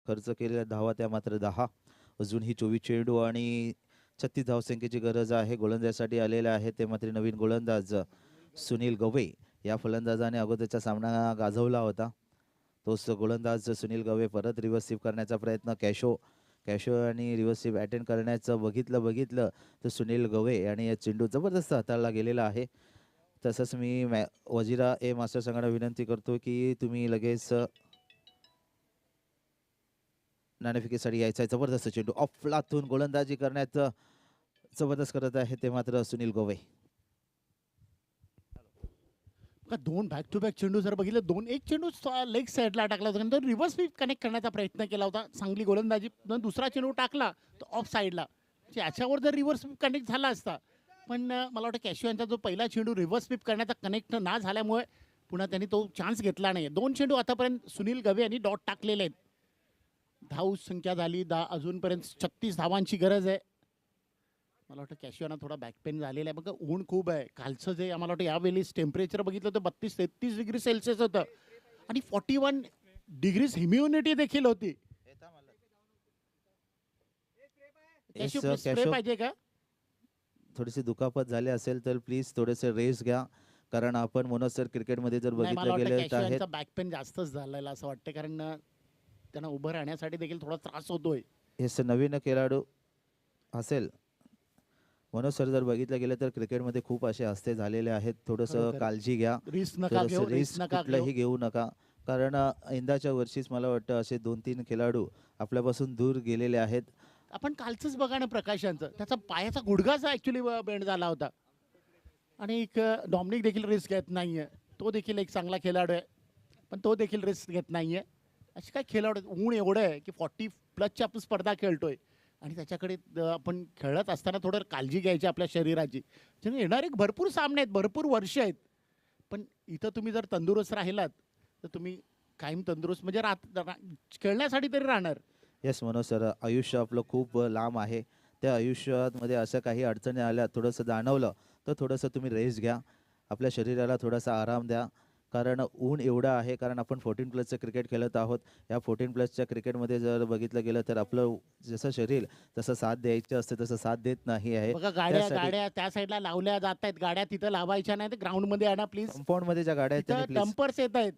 खर्च केलेल्या धावा त्या मात्र 10. अजूनही 24 चेंडू आणि 36 धावसंख्येची गरज आहे. गोलंदाजासाठी आलेले आहेत ते मात्र नवीन गोलंदाज सुनील गवई. या फलंदाजाने अगोदरचा सामना गाजवला होता. तोच गोलंदाज सुनील गवई परत रिव्हर्स करण्याचा प्रयत्न कॅशो आणि रिव्हर्स अटेंड करण्याचं बघितलं तर सुनील गवई आणि या चेंडू जबरदस्त हाताळला गेलेला आहे. तसंच मी वजिरा ए मास्टर संघाला विनंती करतो की तुम्ही लगेच नाणेफेकीसाठी यायचा आहे. जबरदस्त चेंडू ऑफलातून गोलंदाजी करण्याचं जबरदस्त करत आहे ते मात्र सुनील गवई. का दोन बॅक टू बॅक चेंडू जर बघितलं एक चेंडू लेग साईडला टाकला होता नंतर रिव्हर्स स्वीप कनेक्ट करण्याचा प्रयत्न केला होता चांगली गोलंदाजी. दुसरा चेंडू टाकला तर ऑफ साईडला याच्यावर जर रिव्हर्स स्वीप कनेक्ट झाला असता पण मला वाटतं कॅशियो यांचा जो पहिला चेंडू रिव्हर्स स्वीप करण्याचा कनेक्ट ना झाल्यामुळे पुन्हा त्यांनी तो चान्स घेतला नाही. 2 चेंडू आतापर्यंत सुनील गवे यांनी डॉट टाकलेले आहेत. धाव संख्या झाली 10. अजूनपर्यंत 36 धावांची गरज आहे. मला वाटतं कॅशियोना थोडा बॅकपेन झालेला आहे बघा. ऊन खूप आहे. कालचं जे आम्हाला वाटतं यावेळेस टेम्परेचर बघितलं तर 32-33 डिग्री सेल्सिअस होतं आणि 41 डिग्रीज ह्युमिडिटी देखील होती. कॅशियो स्प्रे पाहिजे का? थोडीशी दुखापत झाली असेल तर प्लीज थोडेसे रेस्ट घ्या कारण आपण मनोज सर क्रिकेटमध्ये जर बघितलं गेलं तर बॅकपेन जास्तच झालेला असं वाटतं कारण त्यांना उभं राहण्यासाठी देखील थोडा त्रास होतोय. हे नवीन खेळाडू असेल मनोज सर जर बघितलं गेलं तर क्रिकेटमध्ये खूप असे हस्ते झालेले आहेत. थोडंसं काळजी घ्या. रिस्क कुठलंही घेऊ नका कारण यंदाच्या वर्षीच मला वाटतं असे 2-3 खेळाडू आपल्यापासून दूर गेलेले आहेत. आपण कालचंच बघा ना प्रकाशांचं त्याचा पायाचा गुडघाचा ऍक्च्युली बेंड झाला होता आणि एक डॉमिनिक देखील रिस्क घेत नाहीये. तो देखील एक चांगला खेळाडू आहे पण तो देखील रिस्क घेत नाहीये. असे काय खेळाडू ऊन एवढं आहे की 40+ आपण स्पर्धा खेळतोय आणि त्याच्याकडे आपण खेळत असताना थोडं काळजी घ्यायची आपल्या शरीराची. येणारे भरपूर सामने आहेत भरपूर वर्ष आहेत पण इथं तुम्ही जर तंदुरुस्त राहिलात तर तुम्ही कायम तंदुरुस्त म्हणजे खेळण्यासाठी तरी राहणार. येस मनोज सर आयुष्य आपलं खूप लांब आहे. त्या आयुष्यामध्ये असं काही अडचणी आल्या थोडंसं जाणवलं तर थोडंसं तुम्ही रेस्ट घ्या. आपल्या शरीराला थोडासा आराम द्या कारण ऊन एवढं आहे कारण आपण 14+ क्रिकेट खेळत आहोत. या 14+ क्रिकेटमध्ये जर बघितलं गेलं तर आपलं जसं शरीर तसं साथ द्यायचं असतं तसं साथ देत नाही आहे. बघा गाड्या त्या साईडला लावल्या जात आहेत. गाड्या तिथं लावायच्या नाही ग्राउंड मध्ये आणा प्लीज. कंपाऊंड मध्ये ज्या गाड्या आहेत डंपर्स येत आहेत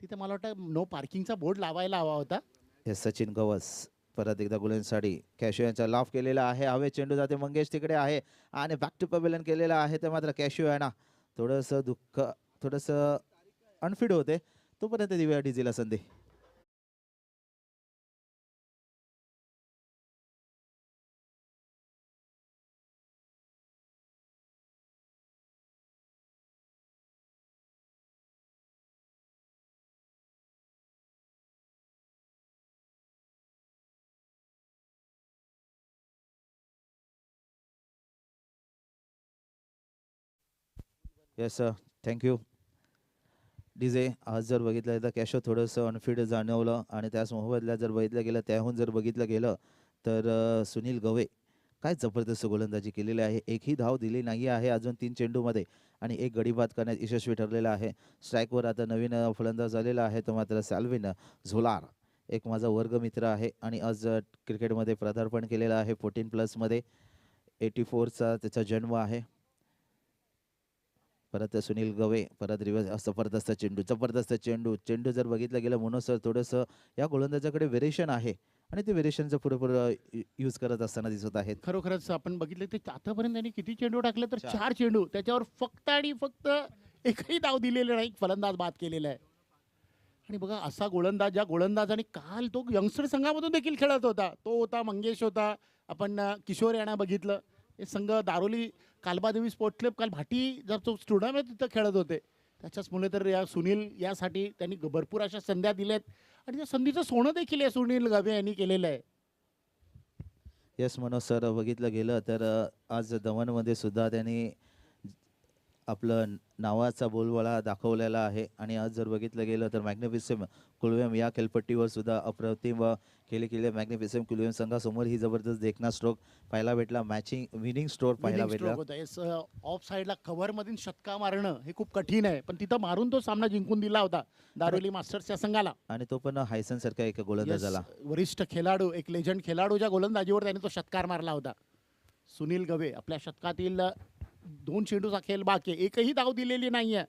तिथे मला वाटतं नो पार्किंगचा बोर्ड लावायला हवा होता. हे सचिन गवस परत एकदा गुलेंसाठी कॅशियो यांचा लाफ केलेला आहे. हवे चेंडू जाते मंगेश तिकडे आहे आणि बॅक टू पवेलियन केलेलं आहे ते मात्र कॅशियो आहे ना थोडंसं दुःख थोडंसं अनफिट होते. तोपर्यंत देऊया डीजेला संधी. Yes thank you DJ. आज जर बघितलं तर कॅशो थोडंसं अनफिट जाणवलं आणि त्याच मोबदल्यात जर बघितलं गेलं त्याहून जर बघितलं गेलं तर सुनील गवे काय जबरदस्त गोलंदाजी केलेली आहे. एकही धाव दिली नाही आहे अजून 3 चेंडूमध्ये आणि एक गडी बाद करण्यात यशस्वी ठरलेला आहे. स्ट्राईकवर आता नवीन फलंदाज झालेला आहे तो मात्र सॅल्विन झोलार. एक माझा वर्गमित्र आहे आणि आज क्रिकेटमध्ये पदार्पण केलेलं आहे 14+ 84चा त्याचा जन्म आहे. परत सुनील गवे परत रिव्हर्स जबरदस्त चेंडू जर बघितलं गेलं मनोज सर थोडंसं या गोलंदाजाकडे व्हेरिएशन आहे आणि ते व्हेरिएशनचं पुरेपूर यूज करत असताना दिसत आहेत. खरोखरच आपण बघितलं ते आतापर्यंत त्यांनी किती चेंडू टाकले तर 4 चेंडू त्याच्यावर फक्त एकही धाव दिलेले नाही. फलंदाज बाद केलेला आहे आणि बघा असा गोलंदाज, ज्या गोलंदाजाने काल तो यंगस्टर संघामधून देखील खेळत होता, तो होता मंगेश होता, आपण किशोर यांना बघितलं. हे संघ दारोली कालबादेवी स्पोर्ट्स क्लब काल भाटी जर तो टुर्नामेंट तिथं खेळत होते. त्याच्याच मुळे तर या सुनील यासाठी त्यांनी भरपूर अशा संध्या दिल्यात आणि त्या संधीचं सोनं देखील या सुनील गवे यांनी केलेलं आहे. येस मनोज सर, बघितलं गेलं तर आज दमनमध्ये सुद्धा त्यांनी आपलं नावाचा बोलबाला दाखवलेला आहे आणि आज जर बघितलं गेलं तर मॅग्निफिसेंट कुलवेम या खेळपट्टीवर सुद्धा अप्रतिम केले मॅग्निफिसेंट कुलवेम संघासमोर ही जबरदस्त देखना स्ट्रोक पाहायला भेटला, मॅचिंग विनिंग स्ट्रोक पाहायला भेटला. ऑफ साईडला कव्हर मधून शतका मारणं हे खूप कठीण आहे, पण तिथं मारून तो सामना जिंकून दिला होता दारोली मास्टर्सच्या संघाला. आणि तो पण हायसन सारखा एक गोलंदाजाला. वरिष्ठ खेळाडू, एक लेजंड खेळाडूच्या गोलंदाजीवर त्याने तो षटकार मारला होता. सुनील गवे आपल्या शतकातील 2 चेंडूचा खेळ बाकी आहे, एकही धाव दिलेली नाहीये.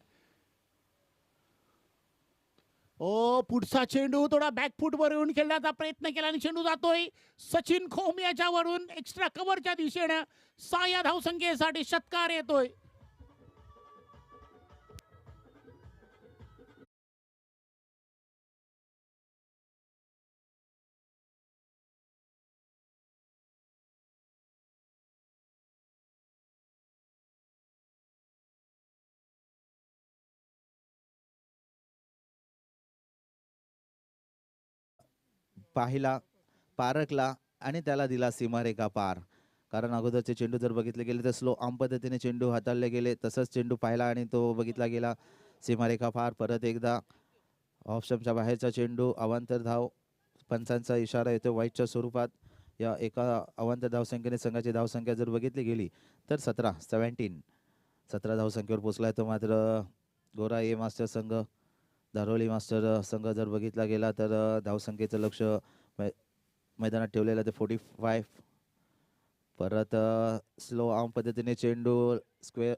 ओ पुढचा चेंडू थोडा बॅकफुटवर येऊन खेळण्याचा प्रयत्न केला आणि चेंडू जातोय सचिन खोम याच्यावरून एक्स्ट्रा कव्हरच्या दिशेनं. 6 या धावसंख्येसाठी षटकार येतोय. पाहिला, पारखला आणि त्याला दिला सीमारेखा पार. कारण अगोदरचे चेंडू जर बघितले गेले तर स्लो आम पद्धतीने चेंडू हाताळले गेले, तसंच चेंडू पाहिला आणि तो बघितला गेला सीमारेखा पार. परत एकदा ऑप्शनच्या बाहेरचा चेंडू, अवांतर धाव, पंचांचा इशारा येतो वाईटच्या स्वरूपात. या एका अवांतर धावसंख्येने संघाची धावसंख्या जर बघितली गेली तर 17 धावसंख्येवर पोचला आहे तो. मात्र गोरा ए मास्टर संघ, दारोली मास्टर संघ जर बघितला गेला तर धावसंख्येचं लक्ष मैदानात ठेवलेलं ते 45. परत स्लो आर्म पद्धतीने चेंडू स्क्वेअर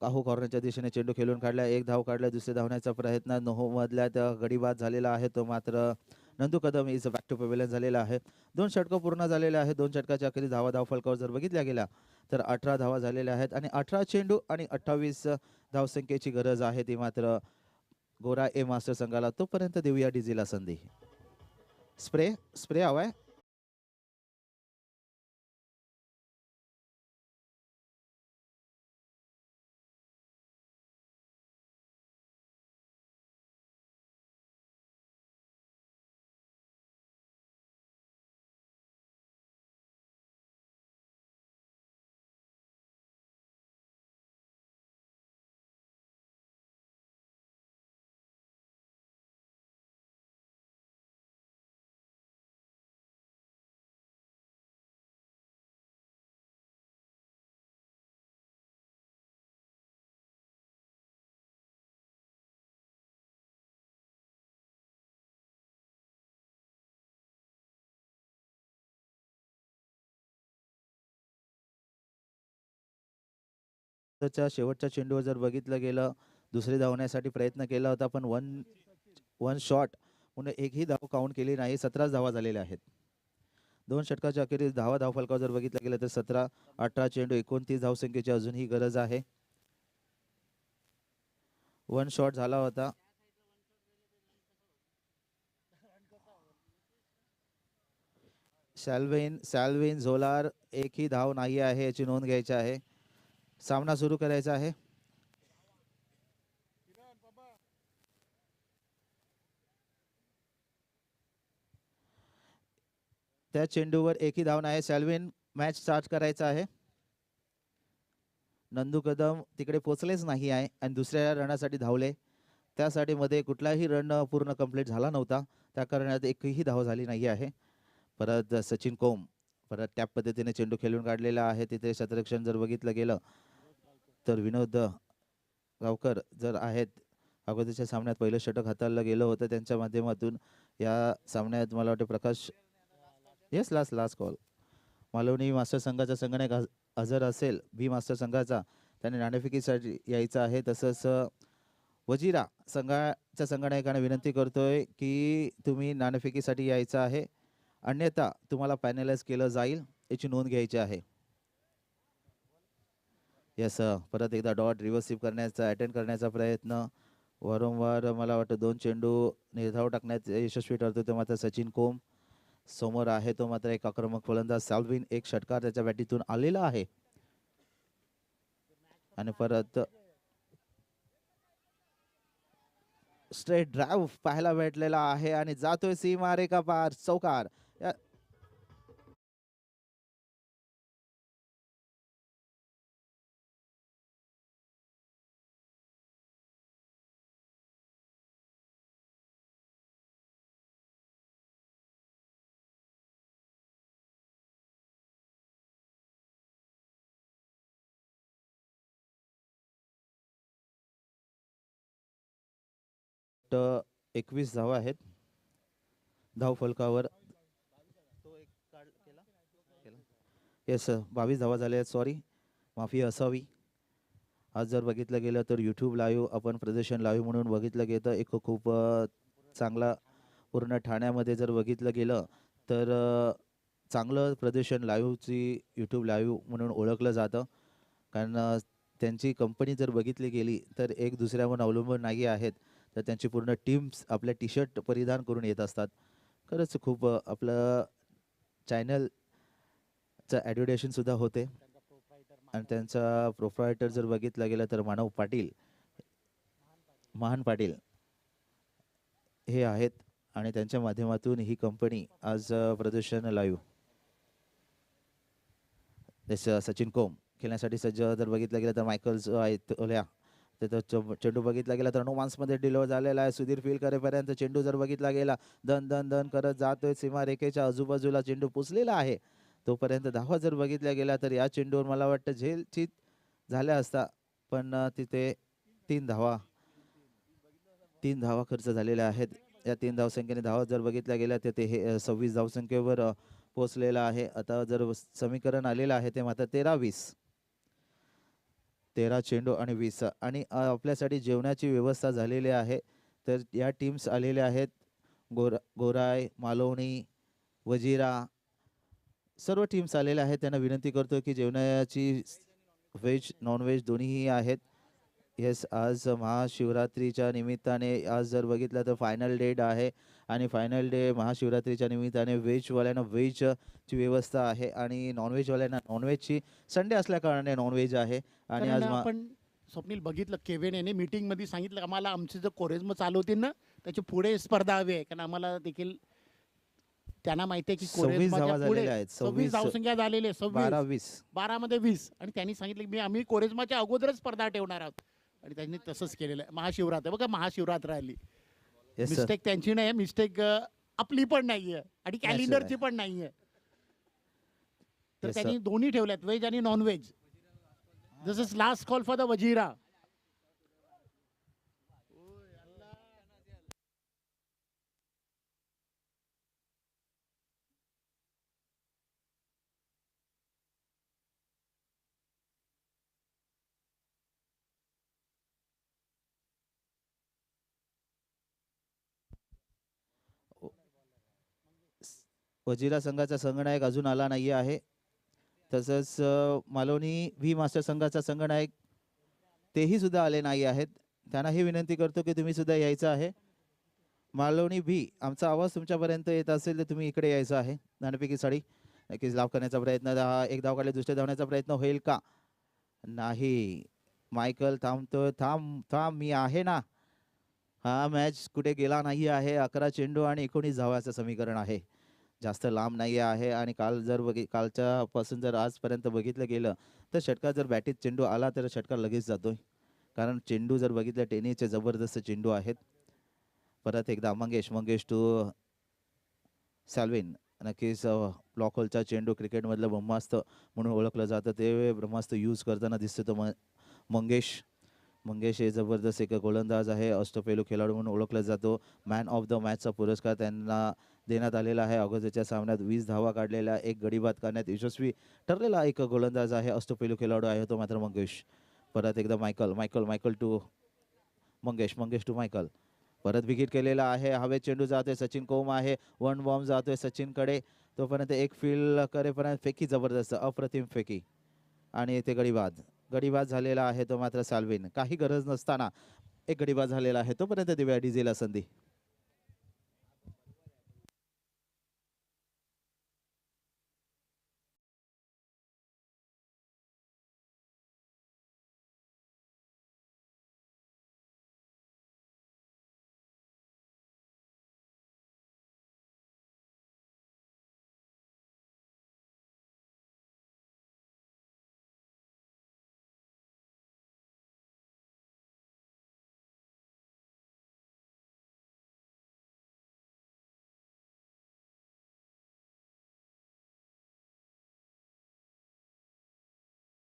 काहू कॉर्नरच्या दिशेने चेंडू खेळून काढला, 1 धाव काढला. दुसरे धावण्याचा प्रयत्न 9 मधल्यात गडीबाद झालेला आहे तो. मात्र Nandu Kadam is back to pavilion झालेला आहे. 2 षटकं पूर्ण झालेले आहेत. 2 षटकाच्या अखेरीस धावफलकावर जर बघितल्या गेला तर 18 धावा झालेल्या आहेत आणि 18 चेंडू आणि 28 धावसंख्येची गरज आहे ती मात्र गोरा ए मास्टर संघाला. तोपर्यंत देऊया डीजीला संधी. स्प्रे हवाय. शेवटच्या चेंडूवर जर बघितलं गेलं दुसरी धावण्यासाठी प्रयत्न केला होता पण वन शॉट म्हणून एकही धाव काउंट केली नाही. 17 धावा झालेल्या आहेत. 2 षटकाच्या अखेरीस धावफलकावर जर बघितलं गेलं तर 17, 18 चेंडू 29 धावसंख्येची अजूनही गरज आहे. 1 शॉट झाला होता. सॅल्विन झोलार एकही धाव नाही आहे याची नोंद घ्यायची आहे. सामना सुरू करायचा आहे. त्या चेंडूवर एकही धाव नाही. सॅल्विन मॅच स्टार्ट करायचा आहे. नंदू कदम तिकडे पोचलेच नाही आहे आणि दुसऱ्या रनासाठी धावले. त्यासाठी मध्ये कुठलाही रन पूर्ण कंप्लीट झाला नव्हता, त्या कारणात एकही धाव झाली नाही आहे. परत सचिन कोम परत टॅप पद्धतीने चेंडू खेळून काढलेला आहे. तिथे क्षेत्ररक्षण जर बघितलं गेलं तर विनोद गावकर जर आहेत. अगोदरच्या सामन्यात पहिलं षटक हाताळलं गेलं होतं त्यांच्या माध्यमातून. या सामन्यात मला वाटतं Prakash yes last call Malvani master संघाचा संगणक हजर असेल. बी मास्टर संघाचा त्याने नाणेफेकीसाठी यायचं आहे. तसंच वजिरा संघाच्या संगणकाने विनंती करतोय की तुम्ही नाणेफेकीसाठी यायचं आहे, अन्यथा तुम्हाला पॅनलाइज केलं जाईल याची नोंद घ्यायची आहे. येस परत एकदा डॉट रिव्हर्सिव्ह करण्याचा अटेंड करण्याचा प्रयत्न वारंवार मला वाटतं 2 चेंडू निर्धाव टाकण्यात यशस्वी ठरतो तो मात्र सचिन कोम. समोर आहे तो मात्र एक आक्रमक फलंदाज सॅल्विन. एक षटकार त्याच्या बॅटीतून आलेला आहे आणि परत स्ट्रेट ड्राईव्ह पाहायला भेटलेला आहे आणि जातोय सीमारेखा पार चौकार. तर 21 धावा आहेत धाव फलकावर. येस 22 धावा झाल्या आहेत. सॉरी माफी असावी. आज जर बघितलं गेलं तर यूट्यूब लाईव्ह आपण प्रदर्शन लाईव्ह म्हणून बघितलं गेलं. एक खूप चांगला पूर्ण ठाण्यामध्ये जर बघितलं गेलं तर चांगलं प्रदर्शन लाईव्हची यूट्यूब लाईव्ह म्हणून ओळखलं जातं. कारण त्यांची कंपनी जर बघितली गेली तर एक दुसऱ्यावर अवलंबून नाही आहेत. तर त्यांची पूर्ण टीम्स आपल्या टी शर्ट परिधान करून येत असतात. खरंच खूप आपलं चॅनलचं ॲडव्हर्टायझेशनसुद्धा होते आणि त्यांचा प्रोप्रायटर जर बघितलं गेलं तर मानव पाटील महान पाटील हे आहेत आणि त्यांच्या माध्यमातून ही कंपनी आज प्रदर्शन लाईव्ह. सचिन कोम खेळण्यासाठी सज्ज जर बघितलं गेलं तर मायकल आहेत ओल्या. त्याचा चेंडू बघितला गेला तर नो मान्समध्ये डिलिव्हर झालेला आहे. सुधीर फील करेपर्यंत चेंडू जर बघितला गेला दन दन दन करत जातोय सीमारेखेच्या आजूबाजूला चेंडू पुसलेला आहे. तोपर्यंत धावा जर बघितल्या गेला तर या चेंडूवर मला वाटतं झेल चित झाल्या असता पण तिथे 3 धावा खर्च झालेल्या आहेत. या 3 धावसंख्येने धावा जर बघितल्या गेल्या तर ते हे 26 धावसंख्येवर पोहोचलेला आहे. आता जर समीकरण आलेलं आहे ते मात्र 13-20. 13 चेंडू आणि 20 आणि आपल्यासाठी जेवणाची व्यवस्था झालेली आहे. तर या टीम्स आलेल्या आहेत गोराय मालवणी वजिरा सर्व टीम्स आलेल्या आहेत. त्यांना विनंती करतो की जेवणाची व्हेज नॉनव्हेज दोन्हीही आहेत. येस आज महाशिवरात्रीच्या निमित्ताने आज जर बघितलं तर फायनल डेट आहे आणि फायनल डे महाशिवरात्रीच्या निमित्ताने व्हेजवाल्यांना व्हेजची व्यवस्था आहे आणि नॉनव्हेजवाल्यांना नॉनव्हेजची संडे असल्या कारणाने नॉनव्हेज आहे. आणि आज आपण स्वप्नील बघितलं केवेन याने मीटिंगमध्ये सांगितलं आम्हाला आमचे जर कोरेजम चालू होतील ना त्याची पुढे स्पर्धा हवी आहे. कारण आम्हाला देखील त्यांना माहिती आहे की 26 धावा झालेल्या आहेत. 26 धावसंख्या झालेली आहे. 12-20 12 मध्ये 20 आणि त्यांनी सांगितलं की आम्ही कोरेजमाच्या अगोदरच स्पर्धा ठेवणार आहोत आणि त्यांनी तसंच केलेलं आहे. महाशिवरात्र बघा महाशिवरात्र आली. मिस्टेक त्यांची नाही मिस्टेक आपली पण नाहीये आणि कॅलेंडरची पण नाहीये. तर त्यांनी दोन्ही ठेवल्यात व्हेज आणि non veg. This is last call for the Wazira. Wazira संघाचा संघनायक अजून आला नाही आहे. तसंच मालवणी व्ही मास्टर संघाचा संघनायक तेही सुद्धा आले नाही आहेत. त्यांनाही विनंती करतो की तुम्ही सुद्धा यायचं आहे. मालवणी व्ही आमचा आवाज तुमच्यापर्यंत येत असेल तर तुम्ही इकडे यायचं आहे. नाणेफेकी साडी नक्कीच लाभ करण्याचा प्रयत्न एक धाव काढले दुसऱ्या धावण्याचा प्रयत्न होईल का नाही. मायकल थांबतोय थांब मी आहे ना. हा मॅच कुठे गेला नाही आहे. 11 चेंडू आणि 19 धावाचं समीकरण आहे. जास्त लांब नाही आहे आणि कालच्या पासून जर आजपर्यंत बघितलं गेलं तर षटकार जर बॅटीत चेंडू आला तर षटकार लगेच जातोय. कारण चेंडू जर बघितलं टेनिसचे जबरदस्त चेंडू आहेत. परत एकदा मंगेश टू सॅल्विन. नक्कीच ब्लॉक होलचा चेंडू क्रिकेटमधलं ब्रह्मास्त्र म्हणून ओळखलं जातं. ते ब्रह्मास्त्र यूज करताना दिसतो तो मंगेश हे जबरदस्त एक गोलंदाज आहे. अष्टपैलू खेळाडू म्हणून ओळखला जातो. मॅन ऑफ द मॅचचा पुरस्कार त्यांना देण्यात आलेला आहे. अगोदरच्या सामन्यात 20 धावा काढलेल्या एक गडी बाद करण्यात यशस्वी ठरलेला एक गोलंदाज आहे. अष्टपैलू खेळाडू आहे तो मात्र मंगेश. परत एकदा Michael to Mangesh to Michael. परत विकेट केलेला आहे. हवेत चेंडू जातोय. सचिन कोम आहे. वन बॉम्ब जातोय सचिनकडे. तोपर्यंत एक फील्ड करेपर्यंत फेकी जबरदस्त अप्रतिम फेकी आणि ते गडीबाद झालेला आहे तो मात्र सॅल्विन. काही गरज नसताना एक गडी बाद झालेला आहे. तोपर्यंत दिव्या डीजेला संधी.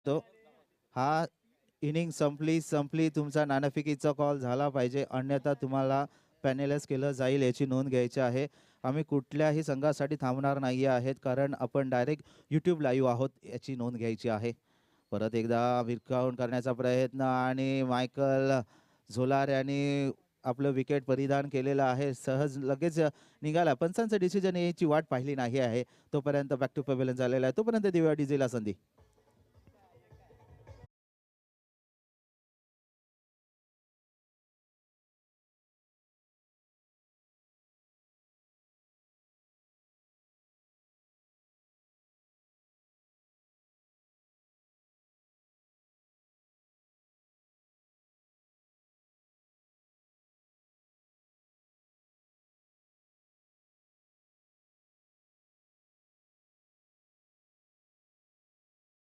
तो हा इनिंग संपली तुमचा नाणेफेकीचा कॉल झाला पाहिजे, अन्यथा तुम्हाला पॅनेलाइज केलं जाईल याची नोंद घ्यायची आहे. आम्ही कुठल्याही संघासाठी थांबणार नाही आहेत, कारण आपण डायरेक्ट यूट्यूब लाईव्ह आहोत याची नोंद घ्यायची आहे. परत एकदा विरकावून करण्याचा प्रयत्न आणि मायकल झोलार यांनी आपलं विकेट परिधान केलेलं आहे. सहज लगेच निघाला. पंचांचं डिसिजन याची वाट पाहिली नाही आहे. तोपर्यंत बॅक टू पवेलियन झालेला आहे. तोपर्यंत दिव्या डीजेला संधी.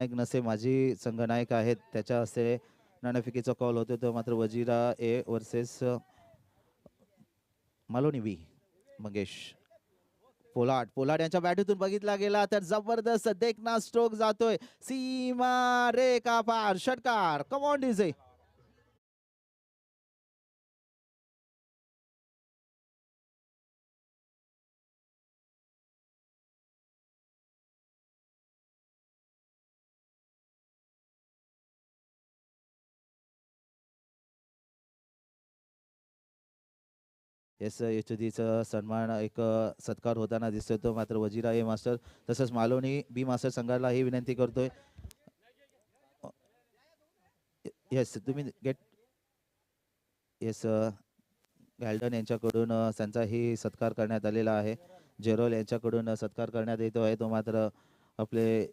नायक नसे माजी संघनायक आहेत, त्याच्या हस्ते नाणेफेकीचा कॉल होतो. तो मात्र Wazira A versus Maloni B. Mangesh Pollard यांच्या बॅटीतून बघितला गेला तर जबरदस्त देखना स्ट्रोक जातोय. सीमा रेखा पार षटकार. Come on DJ. येस यशोदीचा सन्मान एक सत्कार होताना दिसतोय. तो मात्र वजीरा ए मास्टर तसंच मालोनी बी मास्टर संघाला ही विनंती करतोय. येस तुम्ही गेट. येस गॅल्डन यांच्याकडून त्यांचाही सत्कार करण्यात आलेला आहे. जेरोल यांच्याकडून सत्कार करण्यात येतो आहे. तो मात्र आपले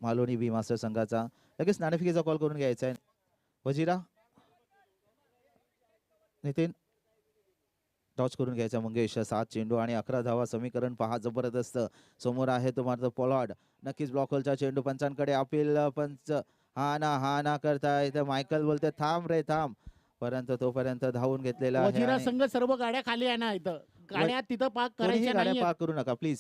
मालोनी बी मास्टर संघाचा लगेच नाणेफेकीचा कॉल करून घ्यायचा आहे. वजीरा नितीन टॉच करून घ्यायचा. मंगेश 7 चेंडू आणि 11 धावा. समीकरण पहा जबरदस्त समोर आहे. तो मात्र पोलार्ड नक्कीच ब्लॉक होलचा चेंडू. पंचांकडे अपील. पंच हा ना करताय. तर मायकल बोलते थांब रे थांब, परंतु तोपर्यंत धावून घेतलेला आहे. वजीरा संघ सर्व गाड्या खाली आहे ना, इथं गाड्या तिथं पार्क करायच्या गाड्या नाही. पार्क करू नका प्लीज.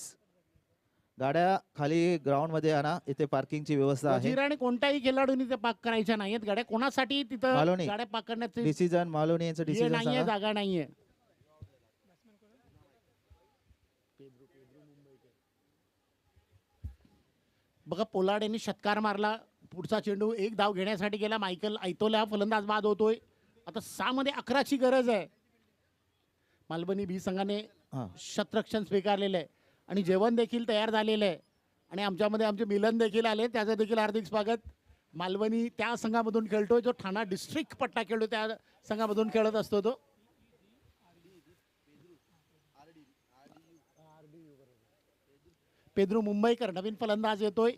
गाड्या खाली ग्राउंड मध्ये आणा. इथे पार्किंगची व्यवस्था आहे. वजीराने कोणत्याही खेळाडूंनी ते पार्क करायच्या नाहीयेत गाड्या. कोणासाठी तिथं मालोनी. गाड्या पार्क करण्याचे डिसिजन मालोनी यांचं डिसिजन नाहीये, जागा नाहीये. बघा पोलार्ड यांनी षटकार मारला. पुढचा चेंडू एक धाव घेण्यासाठी गेला. मायकल ऐतोला फलंदाज बाद होतोय. आता 6 मध्ये 11ची गरज आहे. मालवणी बी संघाने शतरक्षण स्वीकारलेलं आहे आणि जेवण देखील तयार झालेलं आहे. आणि आमच्यामध्ये आमचे मिलन देखील आले, त्याचं देखील हार्दिक स्वागत. मालवणी त्या संघामधून खेळतोय जो ठाणा डिस्ट्रिक्ट पट्टा खेळतो, त्या संघामधून खेळत असतो तो. पेद्रू मुंबईकर नवीन फलंदाज येतोय.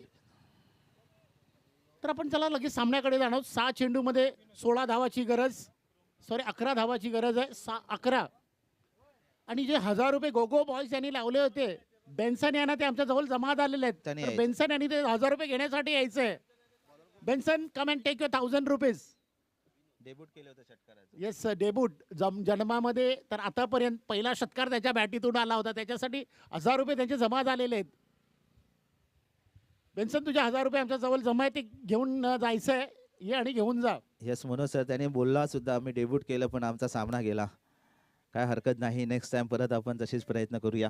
तर आपण चला लगेच सामन्याकडे जाणार. 6 चेंडूमध्ये 16 धावाची गरज, 11 धावाची गरज आहे. 11 आणि जे 1000 रुपये गोगो बॉयज यांनी लावले होते बेन्सन यांना, ते आमच्या जवळ जमा झालेले आहेत. तर बेन्सन यांनी ते 1000 रुपये घेण्यासाठी यायचंय. Benson come and take your 1000 rupees. Debut केलं होतं षटकाराचं. येस डेब्यूट जन्मामध्ये. तर आतापर्यंत पहिला षटकार त्याच्या बॅटीतून आला होता, त्याच्यासाठी 1000 रुपये त्यांचे जमा झालेले आहेत. बेन्सन तुझे 1000 रुपये आमच्या जवळ जमा आहे, ते घेऊन जायचंय. ये आणि घेऊन जा. येस म्हणून सर त्याने बोलला सुद्धा आम्ही डेब्यूट केलं पण आमचा सामना गेला. काय हरकत नाही, नेक्स्ट टाइम परत आपण तशीच प्रयत्न करूया.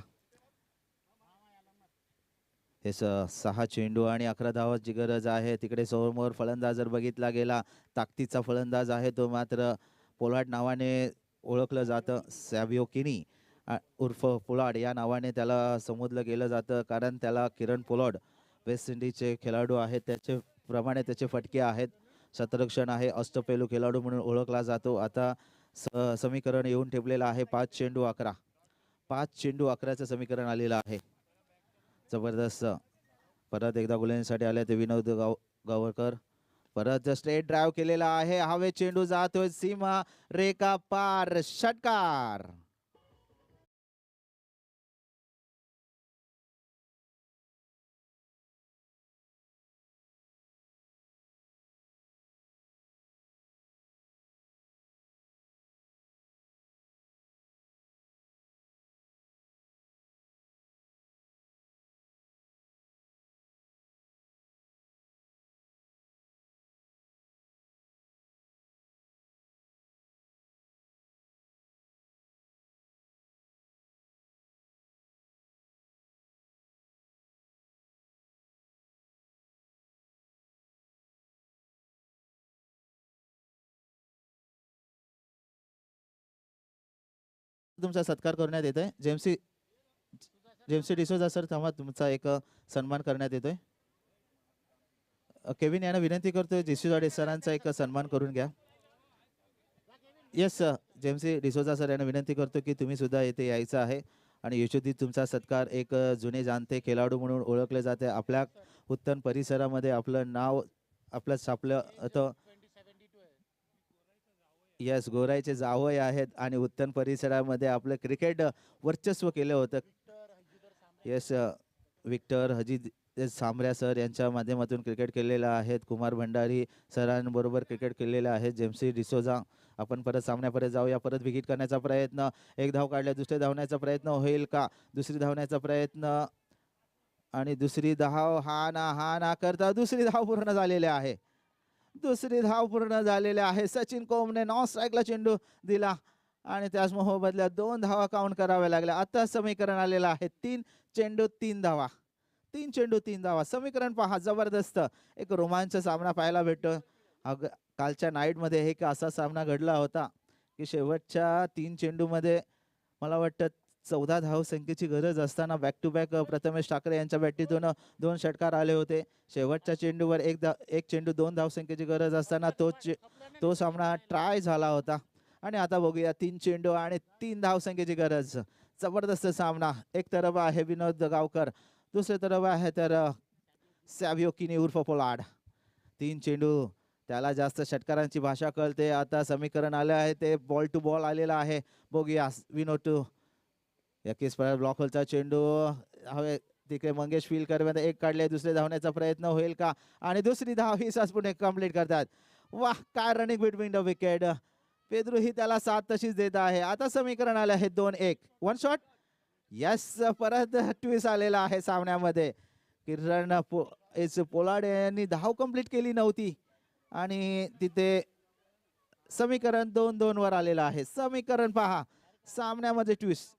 हे 6 चेंडू आणि 11 धावाची गरज आहे. तिकडे समोर फलंदाज जर बघितला गेला, ताकदीचा फलंदाज आहे तो, मात्र पोलार्ड नावाने ओळखलं जातं. सॅव्हिओ किनी उर्फ पोलार्ड या नावाने त्याला संबोधलं गेलं जातं, कारण त्याला किरण पोलार्ड वेस्ट इंडिजचे खेळाडू आहेत त्याचे प्रमाणे त्याचे फटके आहेत. शतरक्षण आहे, अष्टपैलू खेळाडू म्हणून ओळखला जातो. आता समीकरण येऊन ठेवलेलं आहे 5 चेंडू 11. 5 चेंडू 11चं समीकरण आलेलं आहे. जबरदस्त. परत एकदा गोलंदाजीसाठी आले ते विनोद गावकर. परत स्ट्रेट ड्राईव्ह केलेला आहे. हवे चेंडू जातोय सीमा रेखा पार, षटकार. तुमचा सत्कार करण्यात येतोय. जेम्सी डिसोजा सर, तेव्हा तुमचा एक सन्मान करण्यात येतोय. केविन यांना विनंती करतोय डिसोजा सरांचा एक सन्मान करून घ्या. येस सर, जेम्सी डिसोजा सर यांना विनंती करतो की तुम्ही सुद्धा येथे यायचं आहे आणि यशोदी तुमचा सत्कार. एक जुने जाणते खेळाडू म्हणून ओळखले जाते. आपल्या उत्तम परिसरामध्ये आपलं नाव आपलं छापलं होतं. येस, गोराईचे जावई आहेत आणि उत्तम परिसरामध्ये आपलं क्रिकेट वर्चस्व केलं होतं. येस, विक्टर हजीद सामऱ्या सर यांच्या माध्यमातून क्रिकेट केलेलं आहेत. कुमार भंडारी सरांबरोबर क्रिकेट केलेलं आहे. जेम्सी डिसोजा. आपण परत सामन्यापर्यंत जाऊया. परत विकेट करण्याचा प्रयत्न, एक धाव काढल्या, दुसरे धावण्याचा प्रयत्न होईल का? दुसरी धावण्याचा प्रयत्न आणि दुसरी धाव, हा ना करता दुसरी धाव पूर्ण झालेली आहे. दुसरी धाव पूर्ण झालेली आहे. सचिन कोमने नॉन स्ट्राईकला चेंडू दिला आणि त्याच मोबदल्यात 2 धावा काउंट कराव्या लागल्या. आता समीकरण आलेलं आहे 3 चेंडू 3 धावा. 3 चेंडू 3 धावा. समीकरण पहा, जबरदस्त एक रोमांच सामना पाहायला भेटतो. कालच्या नाईटमध्ये एक असा सामना घडला होता की शेवटच्या 3 चेंडूमध्ये मला वाटतं 14 धावसंख्येची गरज असताना back to back Prathamesh Thackeray यांच्या बॅटीतून 2 षटकार आले होते. शेवटच्या चेंडूवर एक चेंडू 2 धावसंख्येची गरज असताना तो सामना ट्राय झाला होता. आणि आता बघूया 3 चेंडू आणि 3 धावसंख्येची गरज. जबरदस्त सामना. एक तरफ आहे विनोद गावकर, दुसरे तरफ आहे तर सॅव्हियो किनी उर्फ पोलार्ड. 3 चेंडू, त्याला जास्त षटकारांची भाषा कळते. आता समीकरण आले आहे ते बॉल टू बॉल आलेला आहे. बघूया विनोद टू याकीस ब्लॉक होलचा चेंडू हवे तिकडे मंगेश फील्डकर एक काढले, दुसरे धावण्याचा प्रयत्न होईल का? आणि दुसरी धाव ही पुणे कंप्लीट करतात. वाह, काय running between the wicket. Pedru ही त्याला साथ तशीच देत आहे. आता समीकरण आले आहे 2-1. 1 शॉट. यस, परत ट्विस्ट आलेला आहे सामन्यामध्ये. किरण पोलार्ड यांनी धाव कंप्लीट केली नव्हती आणि तिथे समीकरण 2-2 वर आलेलं आहे. समीकरण पहा, सामन्यामध्ये ट्विस्ट.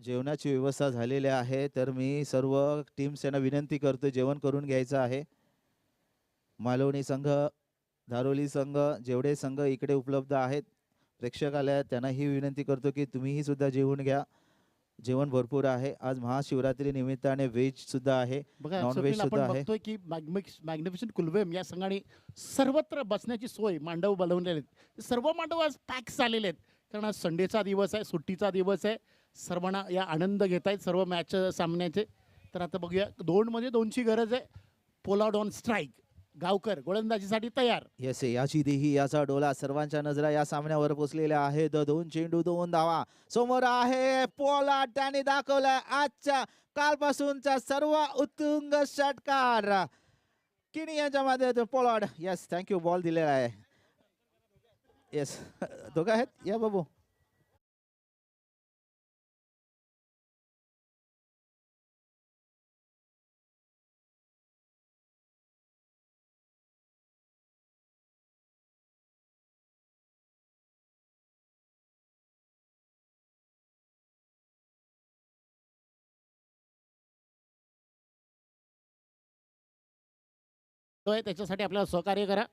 जेवणाची व्यवस्था झालेली आहे, तर मी सर्व टीम्स यांना विनंती करतो जेवण करून घ्यायचं आहे. मालवणी संघ, धारोली संघ, जेवढे संघ इकडे उपलब्ध आहेत प्रेक्षकालयात, त्यांना ही विनंती करतो की तुम्हीही सुद्धा जेवून घ्या. जेवण भरपूर आहे. आज महाशिवरात्री निमित्ताने व्हेज सुद्धा आहे, बघा नॉन व्हेज स्वप्नील, सुद्धा आपण आहे. बघतोय की मॅग्निफिशंट कुलवेम या संघाने सर्वत्र बसण्याची सोय मांडव बनवलेले आहेत. सर्व मांडव आज पॅक झालेले आहेत, कारण आज संडेचा दिवस आहे, सुट्टीचा दिवस आहे. सर्वांना या आनंद घेत आहेत सर्व मॅच सामन्याचे. तर आता बघूया 2 मध्ये 2ची गरज आहे. पोलार्ड ऑन स्ट्राईक, गावकर गोलंदाजीसाठी तयार. येस, याची देही याचा डोला, सर्वांच्या नजरा या सामन्यावर पोचलेल्या आहेत. 2 चेंडू 2 धावा. समोर आहे पोलार्ड, त्याने दाखवलाय आजच्या कालपासूनचा सर्व उत्तुंग षटकार. किनी यांच्या माध्यमातून पोलार्ड. Yes, thank you. बॉल दिलेला आहे. येस, दोघं आहेत, या बाबू. तो आहे, त्याच्यासाठी आपल्याला सहकार्य करा.